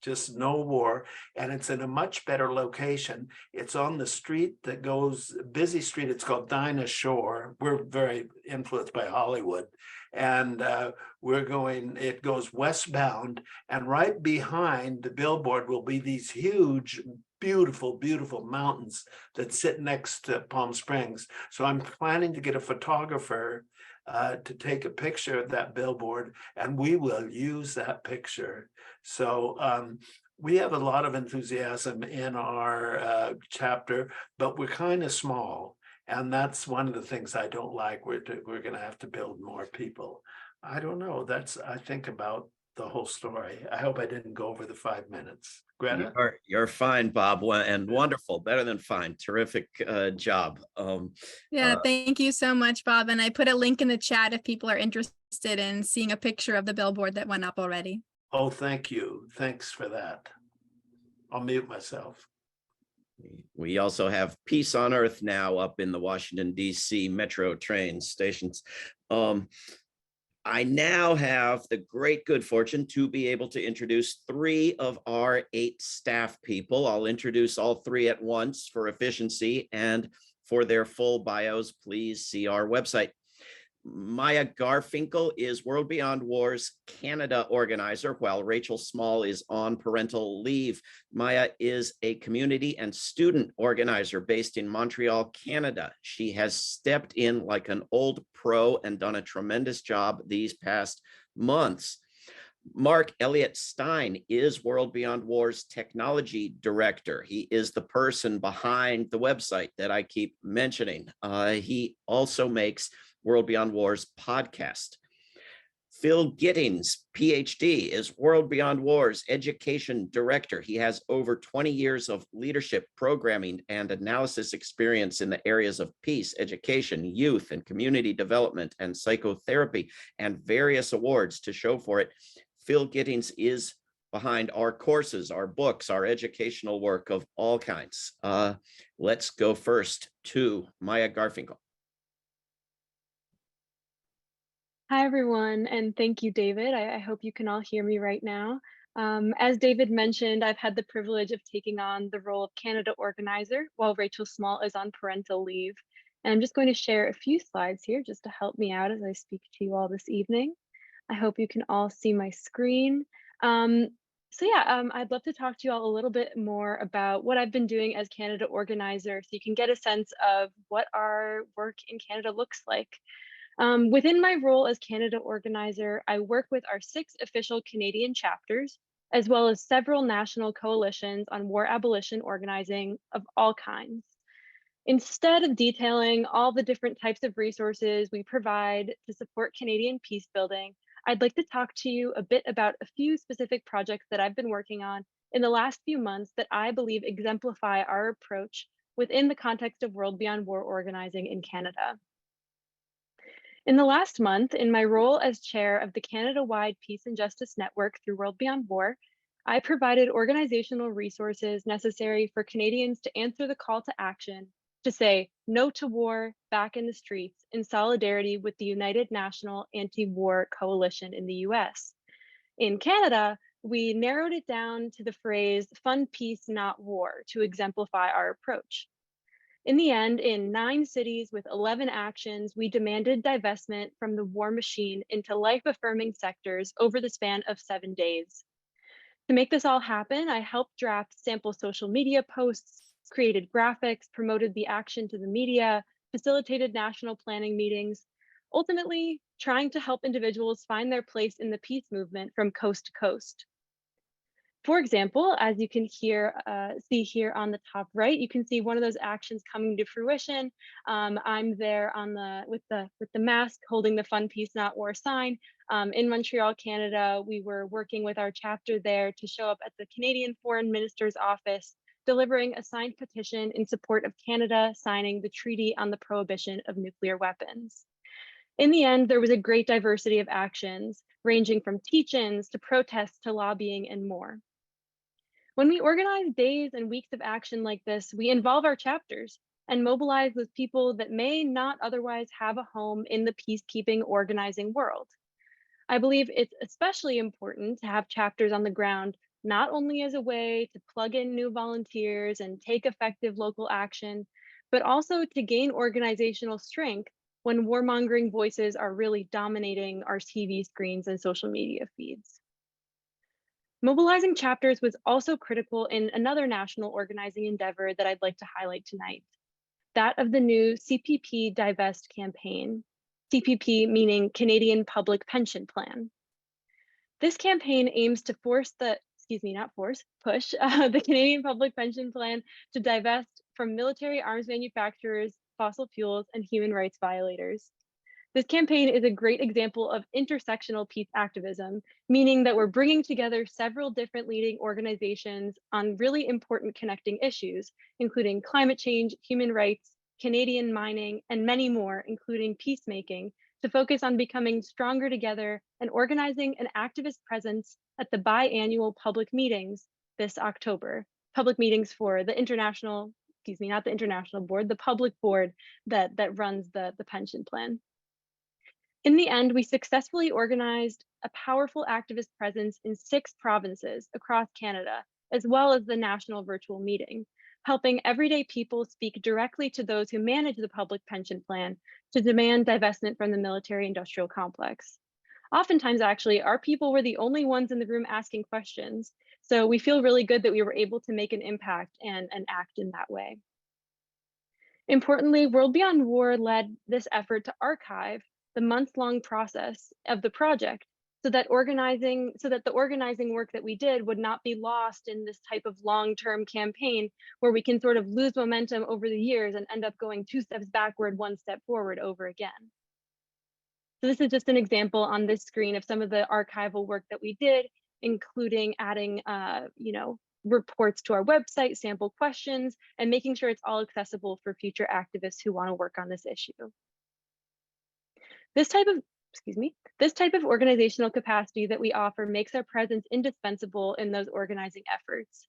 just no war. And it's in a much better location. It's on the street that goes, busy street, it's called Dinah Shore. We're very influenced by Hollywood. And it goes westbound, and right behind the billboard will be these huge, beautiful, beautiful mountains that sit next to Palm Springs. So I'm planning to get a photographer to take a picture of that billboard, and we will use that picture. So we have a lot of enthusiasm in our chapter, but we're kind of small. And that's one of the things I don't like. We're going to have to build more people. I don't know. I think about the whole story. I hope I didn't go over the 5 minutes. Greta? You're fine, Bob, and wonderful, better than fine. Terrific job. Thank you so much, Bob. And I put a link in the chat if people are interested in seeing a picture of the billboard that went up already. Oh, thank you. Thanks for that. I'll mute myself. We also have Peace on Earth now up in the Washington, D.C. metro train stations. I now have the great good fortune to be able to introduce 3 of our 8 staff people. I'll introduce all 3 at once for efficiency, and for their full bios, please see our website. Maya Garfinkel is World Beyond War's Canada organizer, while Rachel Small is on parental leave. Maya is a community and student organizer based in Montreal, Canada. She has stepped in like an old pro and done a tremendous job these past months. Mark Elliott Stein is World Beyond War's technology director. He is the person behind the website that I keep mentioning. He also makes World Beyond War's podcast. Phil Giddings, PhD, is World Beyond War's education director. He has over 20 years of leadership, programming, and analysis experience in the areas of peace, education, youth, and community development, and psychotherapy, and various awards to show for it. Phil Giddings is behind our courses, our books, our educational work of all kinds. Let's go first to Maya Garfinkel. Hi, everyone, and thank you, David. I hope you can all hear me right now. As David mentioned, I've had the privilege of taking on the role of Canada organizer while Rachel Small is on parental leave. And I'm just going to share a few slides here just to help me out as I speak to you all this evening. I hope you can all see my screen. I'd love to talk to you all a little bit more about what I've been doing as Canada organizer so you can get a sense of what our work in Canada looks like. Within my role as Canada organizer, I work with our 6 official Canadian chapters, as well as several national coalitions on war abolition organizing of all kinds. Instead of detailing all the different types of resources we provide to support Canadian peace building, I'd like to talk to you a bit about a few specific projects that I've been working on in the last few months that I believe exemplify our approach within the context of World Beyond War organizing in Canada. In the last month, in my role as chair of the Canada-wide Peace and Justice Network through World Beyond War, I provided organizational resources necessary for Canadians to answer the call to action to say no to war back in the streets in solidarity with the United National Anti-War Coalition in the US. In Canada, we narrowed it down to the phrase fund peace, not war, to exemplify our approach. In the end, in 9 cities with 11 actions, we demanded divestment from the war machine into life-affirming sectors over the span of 7 days. To make this all happen, I helped draft sample social media posts, created graphics, promoted the action to the media, facilitated national planning meetings, ultimately trying to help individuals find their place in the peace movement from coast to coast. For example, as you can see here on the top right, you can see one of those actions coming to fruition. I'm there with the mask, holding the Fund Peace Not War sign. In Montreal, Canada, we were working with our chapter there to show up at the Canadian Foreign Minister's office, delivering a signed petition in support of Canada signing the Treaty on the Prohibition of Nuclear Weapons. In the end, there was a great diversity of actions, ranging from teach-ins to protests to lobbying and more. When we organize days and weeks of action like this, we involve our chapters and mobilize those people that may not otherwise have a home in the peacekeeping organizing world. I believe it's especially important to have chapters on the ground, not only as a way to plug in new volunteers and take effective local action, but also to gain organizational strength when warmongering voices are really dominating our TV screens and social media feeds. Mobilizing chapters was also critical in another national organizing endeavor that I'd like to highlight tonight, that of the new CPP Divest campaign, CPP meaning Canadian Public Pension Plan. This campaign aims to push the Canadian Public Pension Plan to divest from military arms manufacturers, fossil fuels, and human rights violators. This campaign is a great example of intersectional peace activism, meaning that we're bringing together several different leading organizations on really important connecting issues, including climate change, human rights, Canadian mining, and many more, including peacemaking, to focus on becoming stronger together and organizing an activist presence at the biannual public meetings this October. Public meetings for the the public board that runs the pension plan. In the end, we successfully organized a powerful activist presence in 6 provinces across Canada, as well as the national virtual meeting, helping everyday people speak directly to those who manage the public pension plan to demand divestment from the military-industrial complex. Oftentimes, actually, our people were the only ones in the room asking questions, so we feel really good that we were able to make an impact and act in that way. Importantly, World Beyond War led this effort to archive the month-long process of the project so that the organizing work that we did would not be lost in this type of long-term campaign where we can sort of lose momentum over the years and end up going 2 steps backward, 1 step forward over again. So this is just an example on this screen of some of the archival work that we did, including adding, reports to our website, sample questions, and making sure it's all accessible for future activists who want to work on this issue. This type of organizational capacity that we offer makes our presence indispensable in those organizing efforts.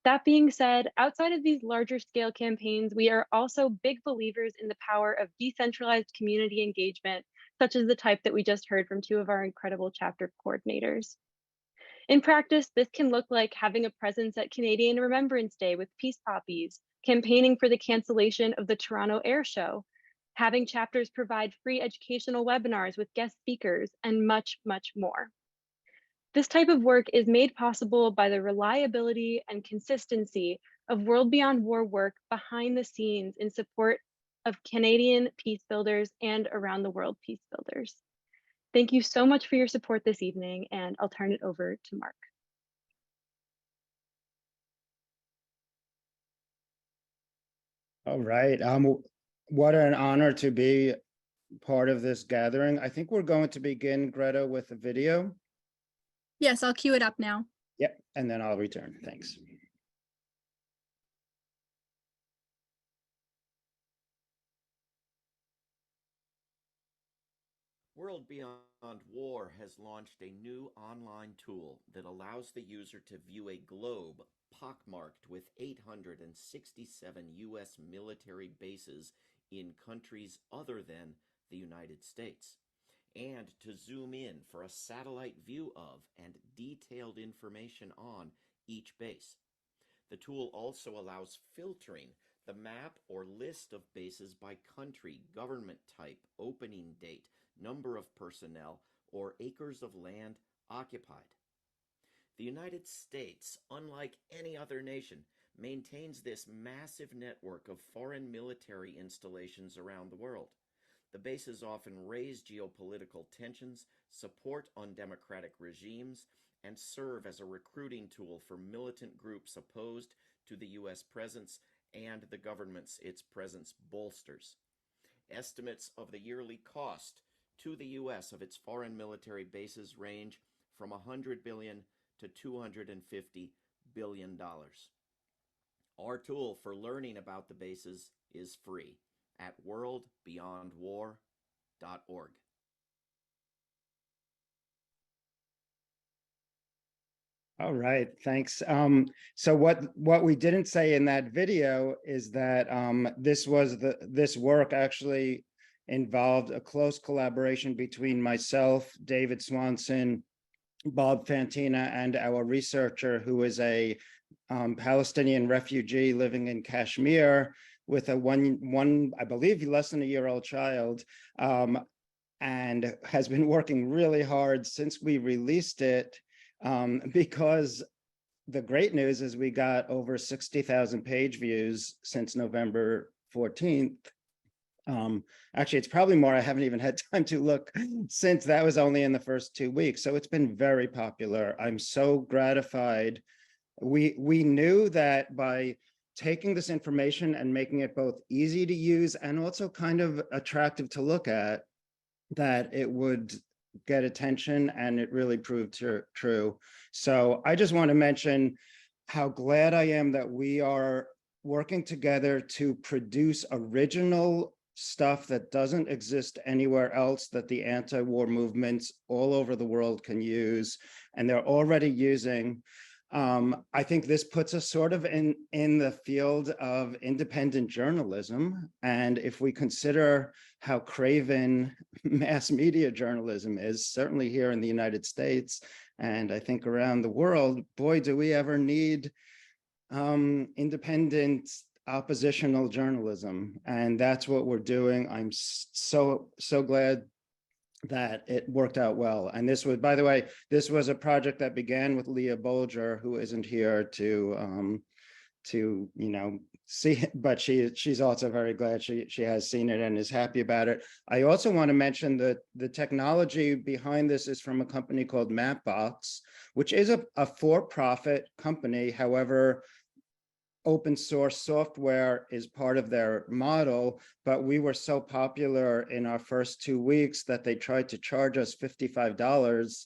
That being said, outside of these larger scale campaigns, we are also big believers in the power of decentralized community engagement, such as the type that we just heard from 2 of our incredible chapter coordinators. In practice, this can look like having a presence at Canadian Remembrance Day with peace poppies, campaigning for the cancellation of the Toronto Air Show, having chapters provide free educational webinars with guest speakers, and much, much more. This type of work is made possible by the reliability and consistency of World Beyond War work behind the scenes in support of Canadian peace builders and around the world peace builders. Thank you so much for your support this evening, and I'll turn it over to Mark. All right. What an honor to be part of this gathering. I think we're going to begin, Greta, with a video. Yes, I'll cue it up now. Yep, and then I'll return. Thanks. World Beyond War has launched a new online tool that allows the user to view a globe pockmarked with 867 U.S. military bases in countries other than the United States, and to zoom in for a satellite view of and detailed information on each base. The tool also allows filtering the map or list of bases by country, government type, opening date, number of personnel, or acres of land occupied. The United States, unlike any other nation, maintains this massive network of foreign military installations around the world. The bases often raise geopolitical tensions, support undemocratic regimes, and serve as a recruiting tool for militant groups opposed to the U.S. presence and the governments its presence bolsters. Estimates of the yearly cost to the U.S. of its foreign military bases range from $100 billion to $250 billion. Our tool for learning about the bases is free at WorldBeyondWar.org. All right, thanks. So what we didn't say in that video is that this work actually involved a close collaboration between myself, David Swanson, Bob Fantina, and our researcher, who is a Palestinian refugee living in Kashmir with a I believe, less than a year-old child, and has been working really hard since we released it, because the great news is we got over 60,000 page views since November 14th. Actually, it's probably more. I haven't even had time to look since that was only in the first 2 weeks. So it's been very popular. I'm so gratified. We knew that by taking this information and making it both easy to use and also kind of attractive to look at, that it would get attention, and it really proved true. So I just want to mention how glad I am that we are working together to produce original stuff that doesn't exist anywhere else, that the anti-war movements all over the world can use, and they're already using. I think this puts us sort of in the field of independent journalism. And if we consider how craven mass media journalism is, certainly here in the United States, and I think around the world. Boy, do we ever need independent oppositional journalism, and that's what we're doing. I'm so glad that it worked out well. And this was, by the way, this was a project that began with Leah Bolger, who isn't here to see it, but she's also very glad she has seen it and is happy about it. I also want to mention that the technology behind this is from a company called Mapbox, which is a for-profit company. However, open source software is part of their model, but we were so popular in our first 2 weeks that they tried to charge us $55,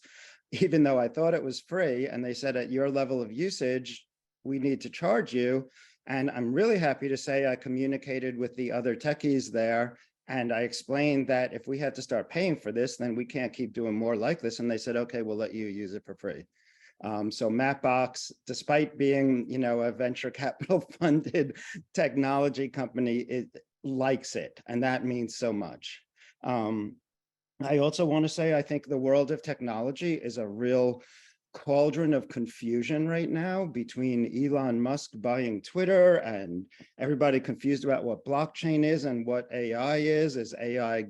even though I thought it was free. And they said, at your level of usage, we need to charge you. And I'm really happy to say I communicated with the other techies there, and I explained that if we had to start paying for this, then we can't keep doing more like this. And they said, okay, we'll let you use it for free. So Mapbox, despite being, a venture capital funded technology company, it likes it, and that means so much. I also want to say, I think the world of technology is a real cauldron of confusion right now between Elon Musk buying Twitter and everybody confused about what blockchain is and what AI is. Is AI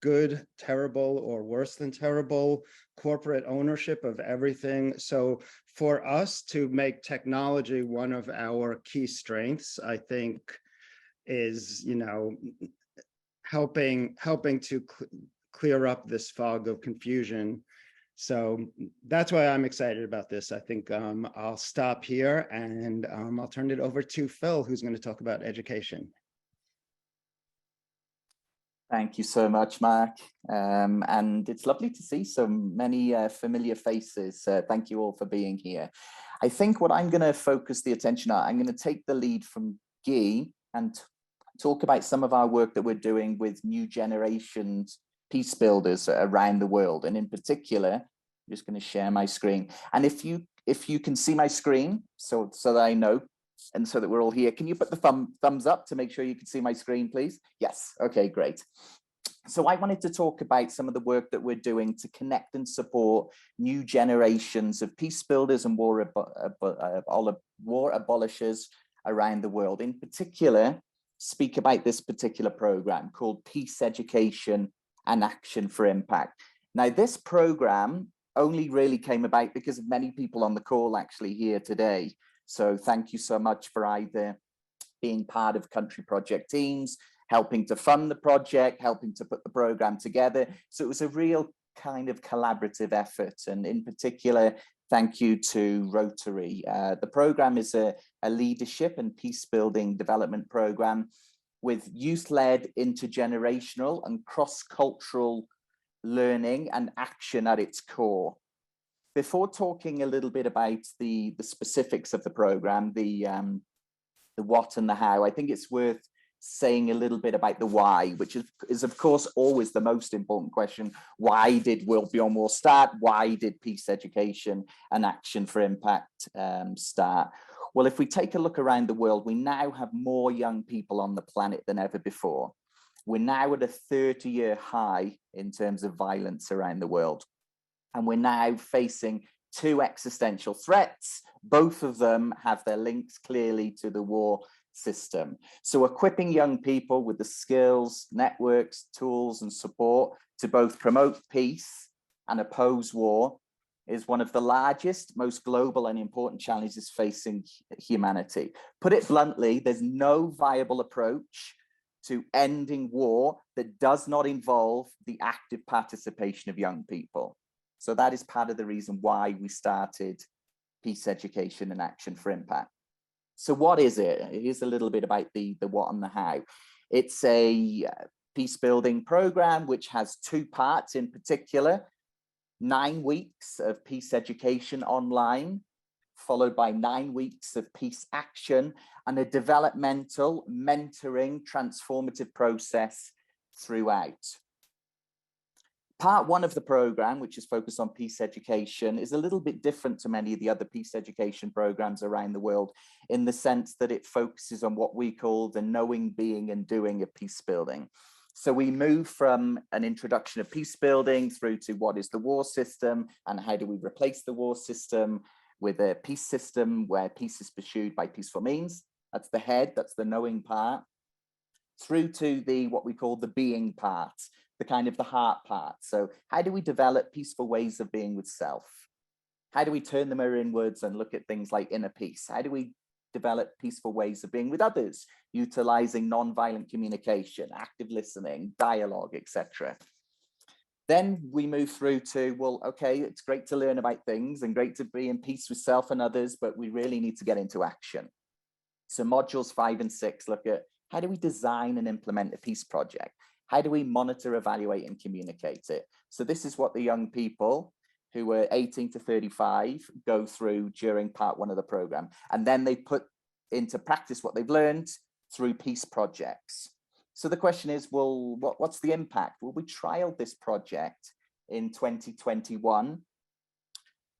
good, terrible, or worse than terrible? Corporate ownership of everything. So for us to make technology one of our key strengths, I think is, helping to clear up this fog of confusion. So that's why I'm excited about this. I think I'll stop here, and I'll turn it over to Phil, who's going to talk about education. Thank you so much, Mark. And it's lovely to see so many familiar faces. Thank you all for being here. I think what I'm going to focus the attention on, I'm going to take the lead from Guy and talk about some of our work that we're doing with new generations peace builders around the world. And in particular, I'm just going to share my screen. And if you can see my screen, so that I know, and so that we're all here, can you put the thumbs up to make sure you can see my screen, please? Yes, okay, great. So I wanted to talk about some of the work that we're doing to connect and support new generations of peace builders and war abolishers around the world. In particular, speak about this particular program called Peace Education and Action for Impact. Now, this program only really came about because of many people on the call actually here today. So thank you so much for either being part of country project teams, helping to fund the project, helping to put the program together. So it was a real kind of collaborative effort. And in particular, thank you to Rotary. The program is a leadership and peace building development program with youth-led, intergenerational and cross-cultural learning and action at its core. Before talking a little bit about the specifics of the program, the what and the how, I think it's worth saying a little bit about the why, which is of course always the most important question. Why did World Beyond War start? Why did Peace Education and Action for Impact start? Well, if we take a look around the world, we now have more young people on the planet than ever before. We're now at a 30-year high in terms of violence around the world. And we're now facing two existential threats. Both of them have their links clearly to the war system. So equipping young people with the skills, networks, tools, and support to both promote peace and oppose war is one of the largest, most global and important challenges facing humanity. Put it bluntly, there's no viable approach to ending war that does not involve the active participation of young people. So that is part of the reason why we started Peace Education and Action for Impact. So what is it? Here's a little bit about the what and the how. It's a peace building program which has two parts in particular: 9 weeks of peace education online, followed by 9 weeks of peace action, and a developmental, mentoring, transformative process throughout. Part one of the program, which is focused on peace education, is a little bit different to many of the other peace education programs around the world in the sense that it focuses on what we call the knowing, being, and doing of peace building. So we move from an introduction of peace building through to what is the war system and how do we replace the war system with a peace system where peace is pursued by peaceful means. That's the head, that's the knowing part, through to the what we call the being part, the kind of the heart part. So how do we develop peaceful ways of being with self? How do we turn the mirror inwards and look at things like inner peace? How do we develop peaceful ways of being with others, utilizing non-violent communication, active listening, dialogue, etc. Then we move through to, well, okay, it's great to learn about things and great to be in peace with self and others, but we really need to get into action. So modules 5 and 6 look at how do we design and implement a peace project? How do we monitor, evaluate, and communicate it? So this is what the young people who were 18 to 35 go through during part 1 of the program. And then they put into practice what they've learned through peace projects. So the question is, well, what's the impact? Well, we trialed this project in 2021.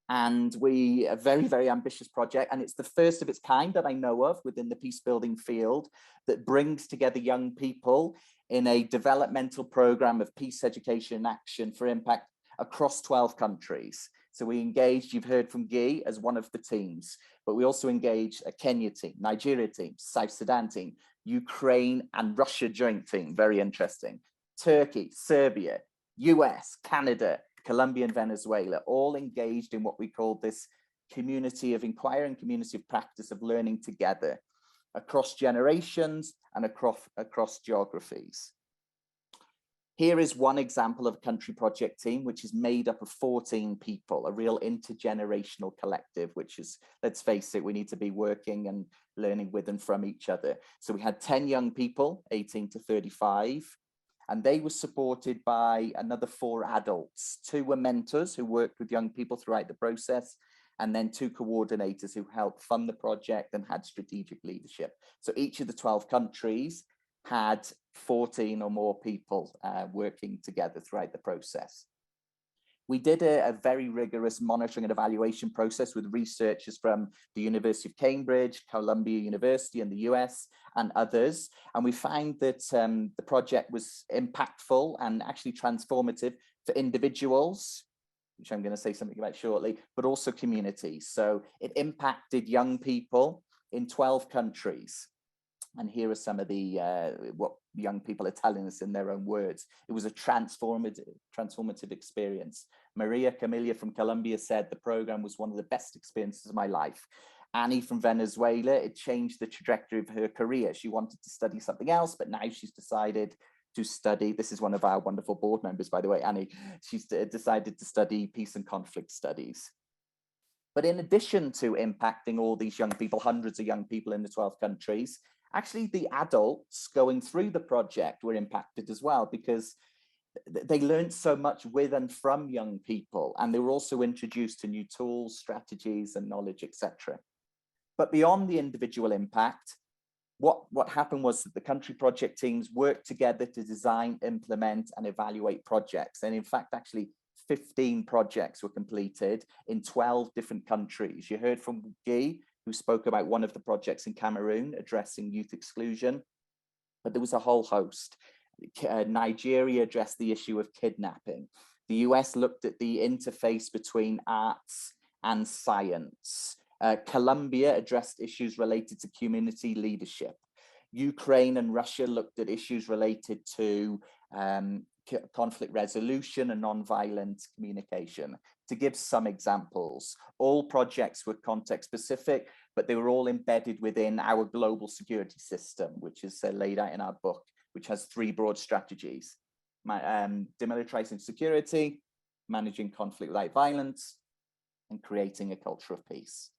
And a very, very ambitious project. And it's the first of its kind that I know of within the peace building field that brings together young people in a developmental program of peace education and action for impact across 12 countries. So we engaged, you've heard from Guy as one of the teams, but we also engaged a Kenya team, Nigeria team, South Sudan team, Ukraine and Russia joint team, very interesting, Turkey, Serbia, US, Canada, Colombia and Venezuela, all engaged in what we call this community of inquiry and community of practice of learning together across generations and across geographies. Here is one example of a country project team, which is made up of 14 people, a real intergenerational collective, which is, let's face it, we need to be working and learning with and from each other. So we had 10 young people, 18 to 35, and they were supported by another 4 adults. 2 were mentors who worked with young people throughout the process, and then 2 coordinators who helped fund the project and had strategic leadership. So each of the 12 countries had 14 or more people working together throughout the process. We did a very rigorous monitoring and evaluation process with researchers from the University of Cambridge, Columbia University in the US, and others. And we found that the project was impactful and actually transformative for individuals, which I'm going to say something about shortly, but also communities. So it impacted young people in 12 countries. And here are some of the what young people are telling us in their own words. It was a transformative experience. Maria Camilla from Colombia said the program was one of the best experiences of my life. Annie from Venezuela, it changed the trajectory of her career. She wanted to study something else, but now she's decided to study. This is one of our wonderful board members, by the way, Annie. She's decided to study peace and conflict studies. But in addition to impacting all these young people, hundreds of young people in the 12 countries, actually the adults going through the project were impacted as well, because they learned so much with and from young people, and they were also introduced to new tools, strategies, and knowledge, etc. But beyond the individual impact, what happened was that the country project teams worked together to design, implement, and evaluate projects. And in fact, actually 15 projects were completed in 12 different countries. You heard from Guy, who spoke about one of the projects in Cameroon addressing youth exclusion, but there was a whole host. Nigeria addressed the issue of kidnapping. The US looked at the interface between arts and science. Colombia addressed issues related to community leadership. Ukraine and Russia looked at issues related to conflict resolution and nonviolent communication. To give some examples, all projects were context specific, but they were all embedded within our global security system, which is laid out in our book, which has 3 broad strategies: demilitarizing security, managing conflict without violence, and creating a culture of peace.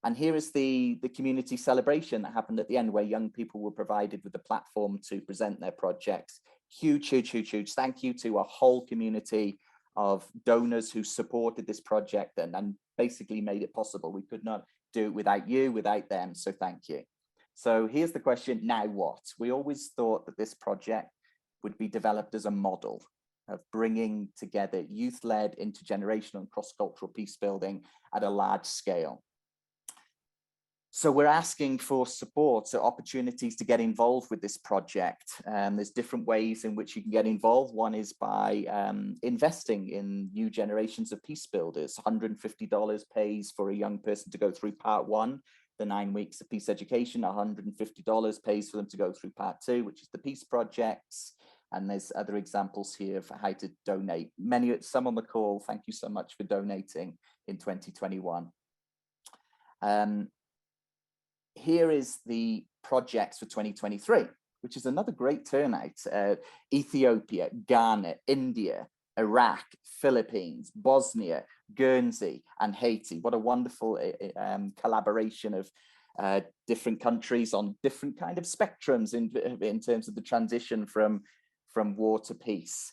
And here is the community celebration that happened at the end, where young people were provided with a platform to present their projects. Huge, huge, huge, huge thank you to a whole community of donors who supported this project and basically made it possible. We could not do it without you, without them, so thank you. So here's the question, now what? We always thought that this project would be developed as a model of bringing together youth-led, intergenerational and cross-cultural peace building at a large scale. So we're asking for support, so opportunities to get involved with this project. There's different ways in which you can get involved. One is by investing in new generations of peace builders. $150 pays for a young person to go through part 1, the 9 weeks of peace education. $150 pays for them to go through part 2, which is the peace projects. And there's other examples here for how to donate. Some on the call, thank you so much for donating in 2021. Here is the projects for 2023, which is another great turnout. Ethiopia, Ghana, India, Iraq, Philippines, Bosnia, Guernsey, and Haiti. What a wonderful collaboration of different countries on different kind of spectrums in terms of the transition from war to peace.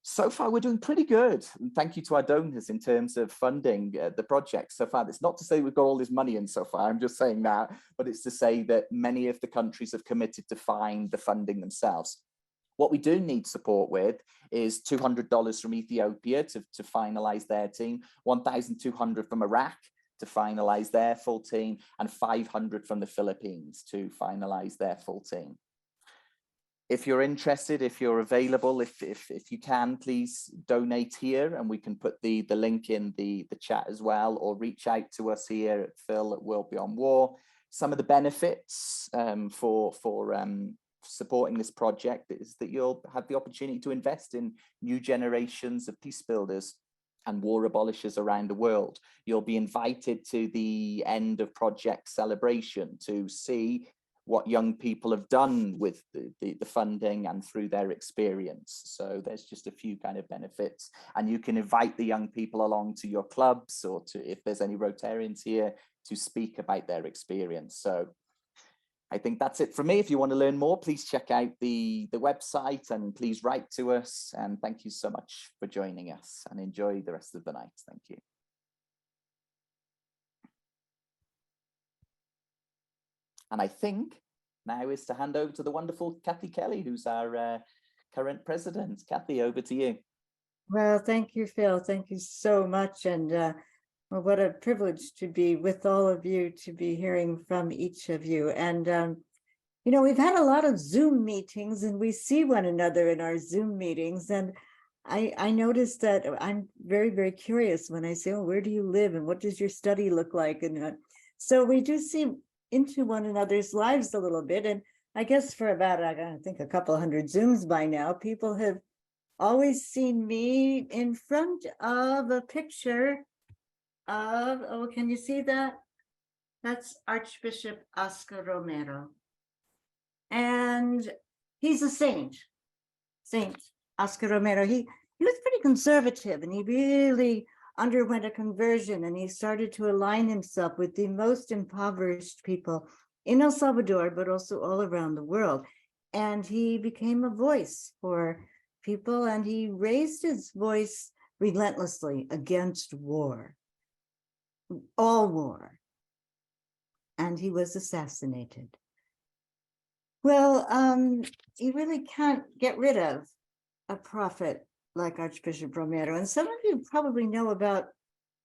So far, we're doing pretty good. And thank you to our donors in terms of funding the project so far. It's not to say we've got all this money in so far, I'm just saying that, but it's to say that many of the countries have committed to find the funding themselves. What we do need support with is $200 from Ethiopia to finalize their team, $1,200 from Iraq to finalize their full team, and $500 from the Philippines to finalize their full team. If you're interested, if you're available, if you can, please donate here, and we can put the link in the chat as well, or reach out to us here at Phil at World Beyond War. Some of the benefits for supporting this project is that you'll have the opportunity to invest in new generations of peace builders and war abolishers around the world. You'll be invited to the end of project celebration to see what young people have done with the funding and through their experience. So there's just a few kind of benefits, and you can invite the young people along to your clubs, or to, if there's any Rotarians here, to speak about their experience. So I think that's it for me. If you want to learn more, please check out the website, and please write to us. And thank you so much for joining us, and enjoy the rest of the night. Thank you. And I think now is to hand over to the wonderful Kathy Kelly, who's our current president. Kathy, over to you. Well, thank you, Phil. Thank you so much. And well, what a privilege to be with all of you, to be hearing from each of you. And, you know, we've had a lot of Zoom meetings, and we see one another in our Zoom meetings. And I noticed that I'm very, very curious when I say, oh, where do you live? And what does your study look like? And so we do see into one another's lives a little bit. And I guess for about, I think, a couple hundred Zooms by now, people have always seen me in front of a picture of, oh, can you see that? That's Archbishop Oscar Romero. And he's a saint, Saint Oscar Romero. He was pretty conservative, and he really underwent a conversion, and he started to align himself with the most impoverished people in El Salvador, but also all around the world. And he became a voice for people, and he raised his voice relentlessly against war, all war. And he was assassinated. Well, you really can't get rid of a prophet like Archbishop Romero. And some of you probably know about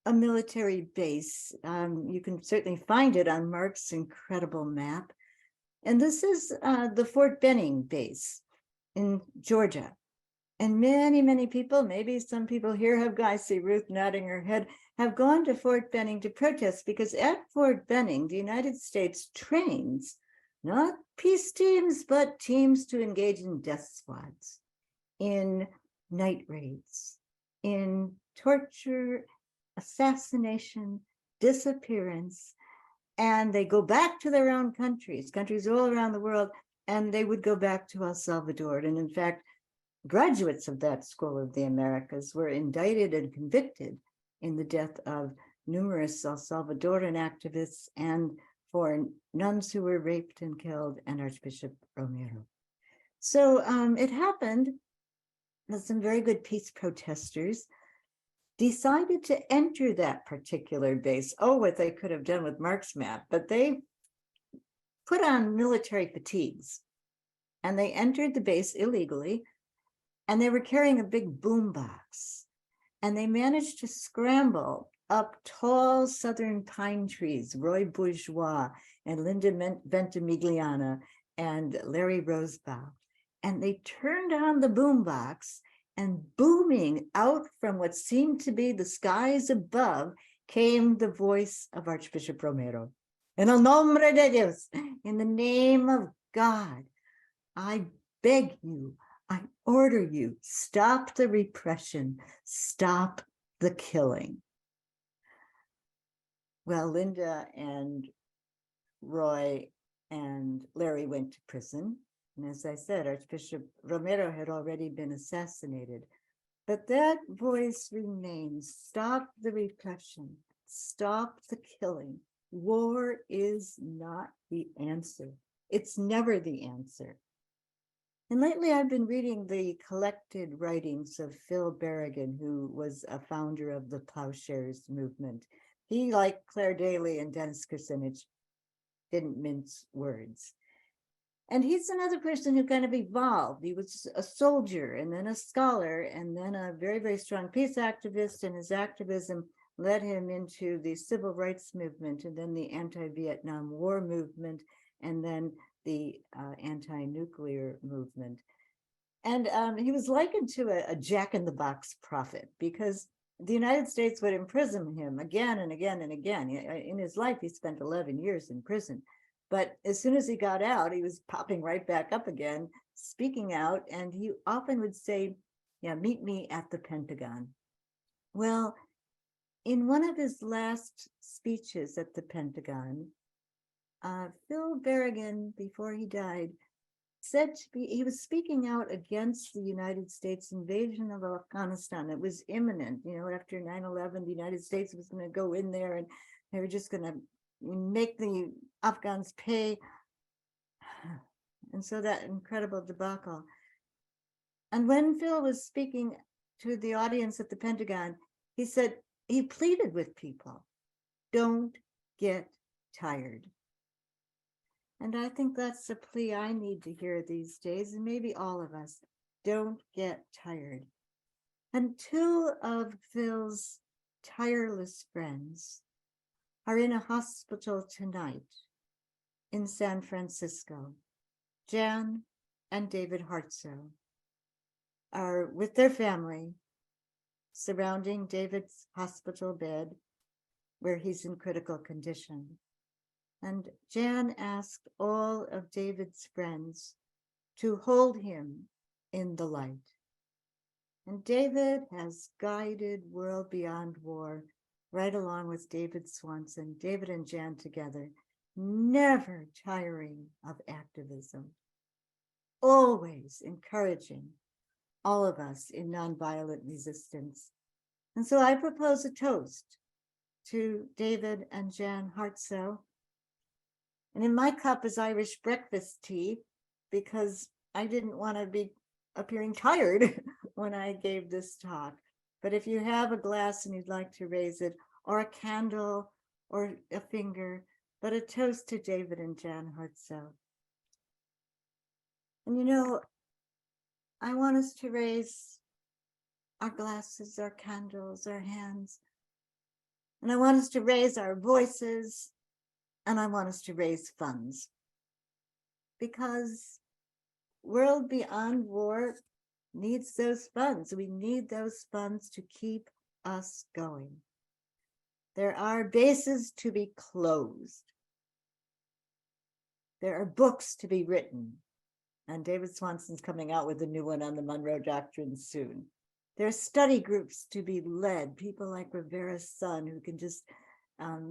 a military base. You can certainly find it on Mark's incredible map. And this is the Fort Benning base in Georgia. And many, many people, maybe some people here have, I see Ruth nodding her head, have gone to Fort Benning to protest, because at Fort Benning, the United States trains not peace teams, but teams to engage in death squads, in night raids, in torture, assassination, disappearance, and they go back to their own countries all around the world, and they would go back to El Salvador. And in fact, graduates of that School of the Americas were indicted and convicted in the death of numerous El Salvadoran activists and for nuns who were raped and killed, and Archbishop Romero. So it happened that some very good peace protesters decided to enter that particular base. Oh, what they could have done with Mark's map, but they put on military fatigues, and they entered the base illegally, and they were carrying a big boombox, and they managed to scramble up tall southern pine trees, Roy Bourgeois and Linda Ventimigliana and Larry Rosebow. And they turned on the boombox, and booming out from what seemed to be the skies above came the voice of Archbishop Romero. En el nombre de Dios, in the name of God, I beg you, I order you, stop the repression, stop the killing. Well, Linda and Roy and Larry went to prison. And as I said, Archbishop Romero had already been assassinated. But that voice remains. Stop the repression. Stop the killing. War is not the answer. It's never the answer. And lately I've been reading the collected writings of Phil Berrigan, who was a founder of the Plowshares movement. He, like Clare Daly and Dennis Kucinich, didn't mince words. And he's another person who kind of evolved. He was a soldier and then a scholar and then a very, very strong peace activist, and his activism led him into the civil rights movement and then the anti-Vietnam War movement and then the anti-nuclear movement. And he was likened to a jack-in-the-box prophet because the United States would imprison him again and again and again. In his life, he spent 11 years in prison. But as soon as he got out, he was popping right back up again, speaking out. And he often would say, yeah, meet me at the Pentagon. Well, in one of his last speeches at the Pentagon, Phil Berrigan, before he died, said he was speaking out against the United States invasion of Afghanistan. It was imminent, after 9/11, the United States was going to go in there and they were just going to make the Afghans pay. And so that incredible debacle. And when Phil was speaking to the audience at the Pentagon, he said, he pleaded with people, don't get tired. And I think that's a plea I need to hear these days, and maybe all of us. Don't get tired. And two of Phil's tireless friends are in a hospital tonight in San Francisco. Jan and David Hartsoe are with their family surrounding David's hospital bed where he's in critical condition. And Jan asked all of David's friends to hold him in the light. And David has guided World Beyond War right along with David Swanson, David and Jan together, never tiring of activism, always encouraging all of us in nonviolent resistance. And so I propose a toast to David and Jan Hartsoe. And in my cup is Irish breakfast tea because I didn't want to be appearing tired when I gave this talk. But if you have a glass and you'd like to raise it, or a candle, or a finger, but a toast to David and Jan Hartsoe. And I want us to raise our glasses, our candles, our hands. And I want us to raise our voices, and I want us to raise funds. Because World Beyond War needs those funds. We need those funds to keep us going. There are bases to be closed. There are books to be written. And David Swanson's coming out with a new one on the Monroe Doctrine soon. There are study groups to be led, people like Rivera's son who can just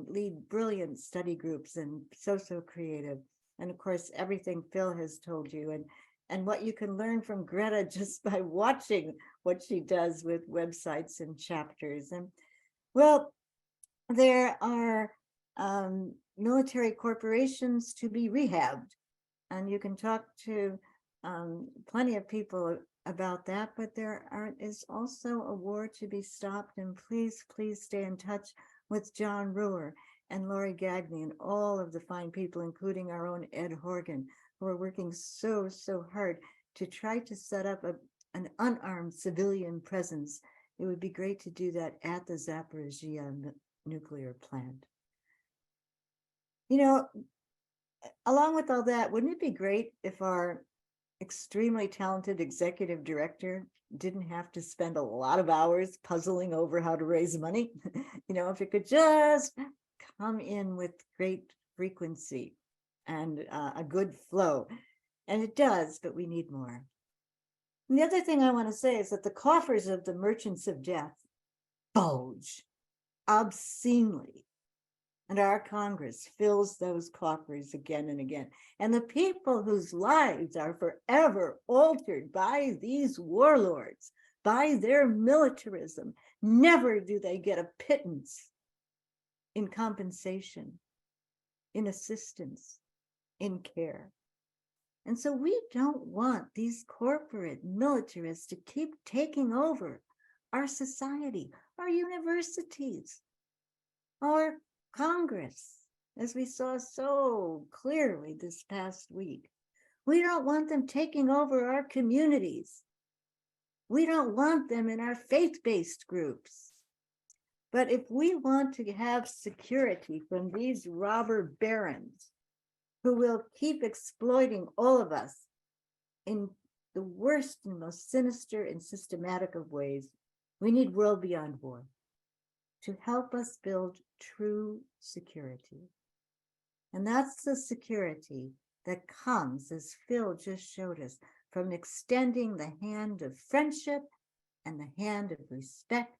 lead brilliant study groups and so creative. And of course, everything Phil has told you and what you can learn from Greta just by watching what she does with websites and chapters. And well, there are military corporations to be rehabbed. And you can talk to plenty of people about that, but there is also a war to be stopped. And please stay in touch with John Ruhr and Lori Gagne and all of the fine people, including our own Ed Horgan, who are working so hard to try to set up an unarmed civilian presence. It would be great to do that at the Zaporizhia nuclear plant. You know, along with all that, wouldn't it be great if our extremely talented executive director didn't have to spend a lot of hours puzzling over how to raise money? You know, if it could just come in with great frequency and a good flow. And it does, but we need more. And the other thing I want to say is that the coffers of the merchants of death bulge obscenely. And our Congress fills those coffers again and again. And the people whose lives are forever altered by these warlords, by their militarism, never do they get a pittance in compensation, in assistance, in care. And so we don't want these corporate militarists to keep taking over our society, our universities, our Congress, as we saw so clearly this past week. We don't want them taking over our communities. We don't want them in our faith-based groups. But if we want to have security from these robber barons who will keep exploiting all of us in the worst and most sinister and systematic of ways, we need World Beyond War to help us build true security. And that's the security that comes, as Phil just showed us, from extending the hand of friendship and the hand of respect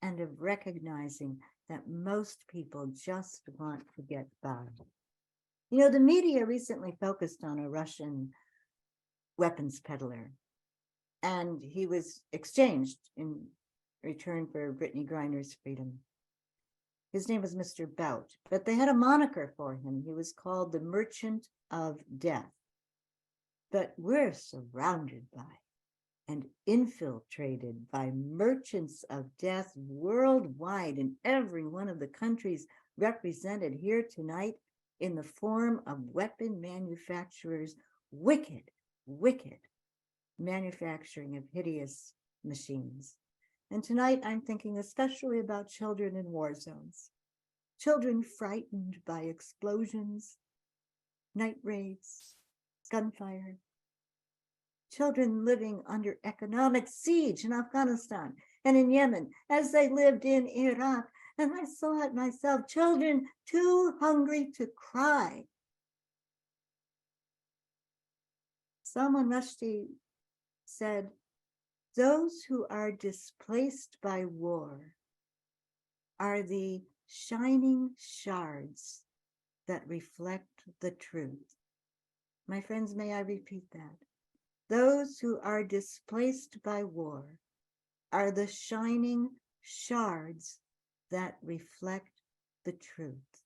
and of recognizing that most people just want to get by. You know, the media recently focused on a Russian weapons peddler, and he was exchanged in return for Brittany Griner's freedom. His name was Mr. Bout, but they had a moniker for him. He was called the Merchant of Death. But we're surrounded by and infiltrated by merchants of death worldwide in every one of the countries represented here tonight in the form of weapon manufacturers, wicked, wicked manufacturing of hideous machines. And tonight I'm thinking especially about children in war zones, children frightened by explosions, night raids, gunfire, children living under economic siege in Afghanistan and in Yemen as they lived in Iraq. And I saw it myself, children too hungry to cry. Salman Rushdie said, "Those who are displaced by war are the shining shards that reflect the truth." My friends, may I repeat that? Those who are displaced by war are the shining shards that reflect the truth.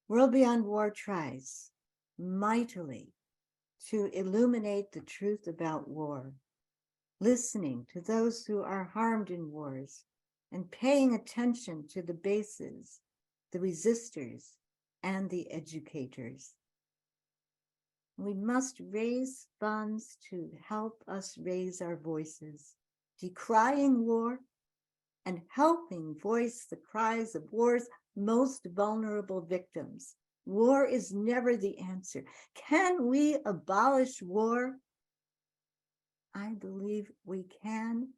World Beyond War tries mightily to illuminate the truth about war, listening to those who are harmed in wars and paying attention to the bases, the resistors, and the educators. We must raise funds to help us raise our voices, decrying war and helping voice the cries of war's most vulnerable victims. War is never the answer. Can we abolish war? I believe we can,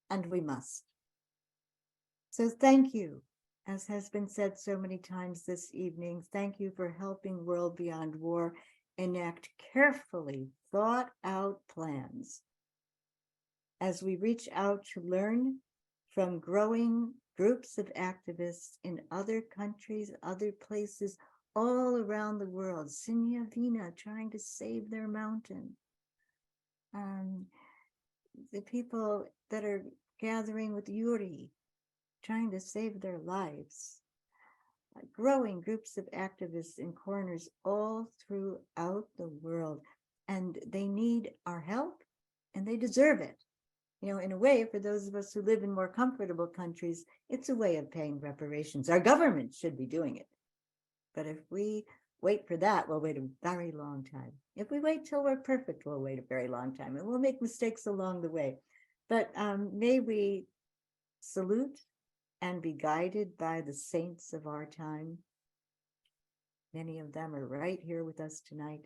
and we must. So thank you, as has been said so many times this evening. Thank you for helping World Beyond War enact carefully thought out plans as we reach out to learn from growing groups of activists in other countries, other places all around the world. Sinyavina trying to save their mountain. The people that are gathering with Yuri, trying to save their lives. Growing groups of activists in corners all throughout the world. And they need our help, and they deserve it. You know, in a way, for those of us who live in more comfortable countries, it's a way of paying reparations. Our government should be doing it. But if we wait for that, we'll wait a very long time. If we wait till we're perfect, we'll wait a very long time, and we'll make mistakes along the way. But may we salute and be guided by the saints of our time. Many of them are right here with us tonight.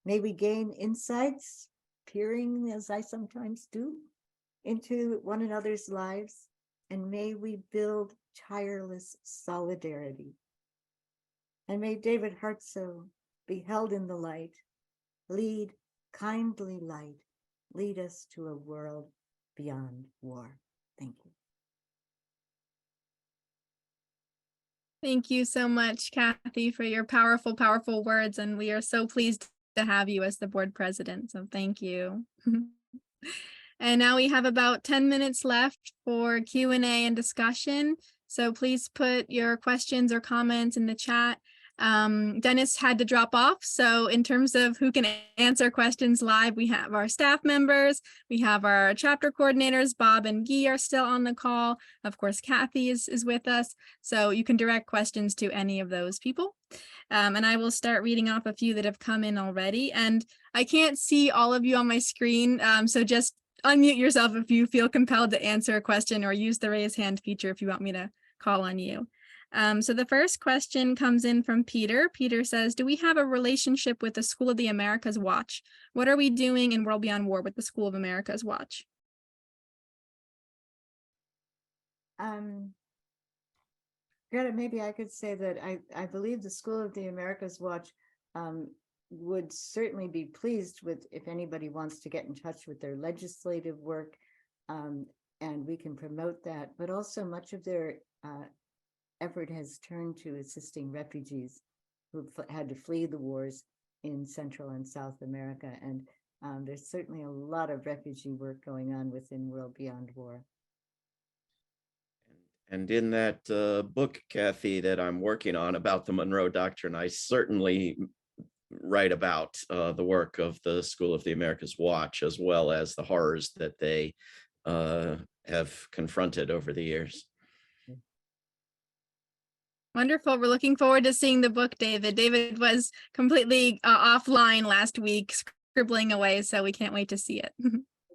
May we gain insights, peering, as I sometimes do, into one another's lives, and may we build tireless solidarity. And may David Hartso be held in the light, lead kindly light, lead us to a world beyond war. Thank you. Thank you so much, Kathy, for your powerful, powerful words. And we are so pleased to have you as the board president. So thank you. And now we have about 10 minutes left for Q&A and discussion. So please put your questions or comments in the chat. Dennis had to drop off. So in terms of who can answer questions live, we have our staff members, we have our chapter coordinators, Bob and Guy are still on the call. Of course, Kathy is with us. So you can direct questions to any of those people. And I will start reading off a few that have come in already. And I can't see all of you on my screen. So just unmute yourself if you feel compelled to answer a question, or use the raise hand feature if you want me to call on you. So the first question comes in from Peter. Peter says, do we have a relationship with the School of the Americas Watch? What are we doing in World Beyond War with the School of Americas Watch? Greta, maybe I could say that I believe the School of the Americas Watch would certainly be pleased with if anybody wants to get in touch with their legislative work, and we can promote that. But also much of their effort has turned to assisting refugees who've had to flee the wars in Central and South America. And there's certainly a lot of refugee work going on within World Beyond War. And in that book, Kathy, that I'm working on about the Monroe Doctrine, I certainly write about the work of the School of the Americas Watch, as well as the horrors that they have confronted over the years. Wonderful. We're looking forward to seeing the book, David. David was completely offline last week, scribbling away, so we can't wait to see it.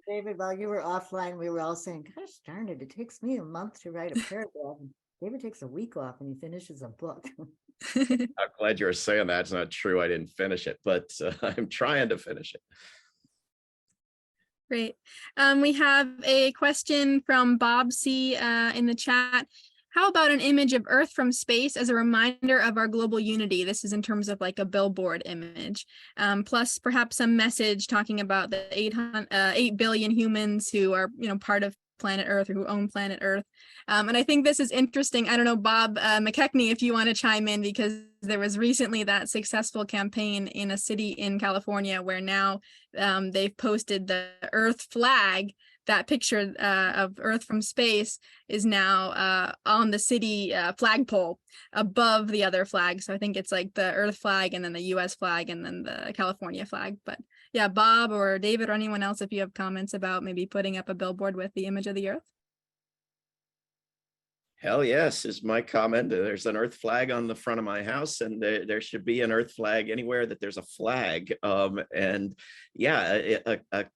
David, while you were offline, we were all saying, gosh darn it, it takes me a month to write a paragraph. And David takes a week off and he finishes a book. I'm glad you're saying that. It's not true. I didn't finish it, but I'm trying to finish it. Great. We have a question from Bob C. In the chat. How about an image of Earth from space as a reminder of our global unity? This is in terms of like a billboard image, plus perhaps some message talking about the 8 billion humans who are, part of planet Earth or who own planet Earth. And I think this is interesting. I don't know, Bob McKechnie, if you want to chime in, because there was recently that successful campaign in a city in California where now they've posted the Earth flag. That picture of Earth from space is now on the city flagpole above the other flags. So I think it's like the Earth flag and then the US flag and then the California flag. But yeah, Bob or David or anyone else, if you have comments about maybe putting up a billboard with the image of the Earth. Hell yes, is my comment. There's an Earth flag on the front of my house, and there should be an Earth flag anywhere that there's a flag. And yeah, a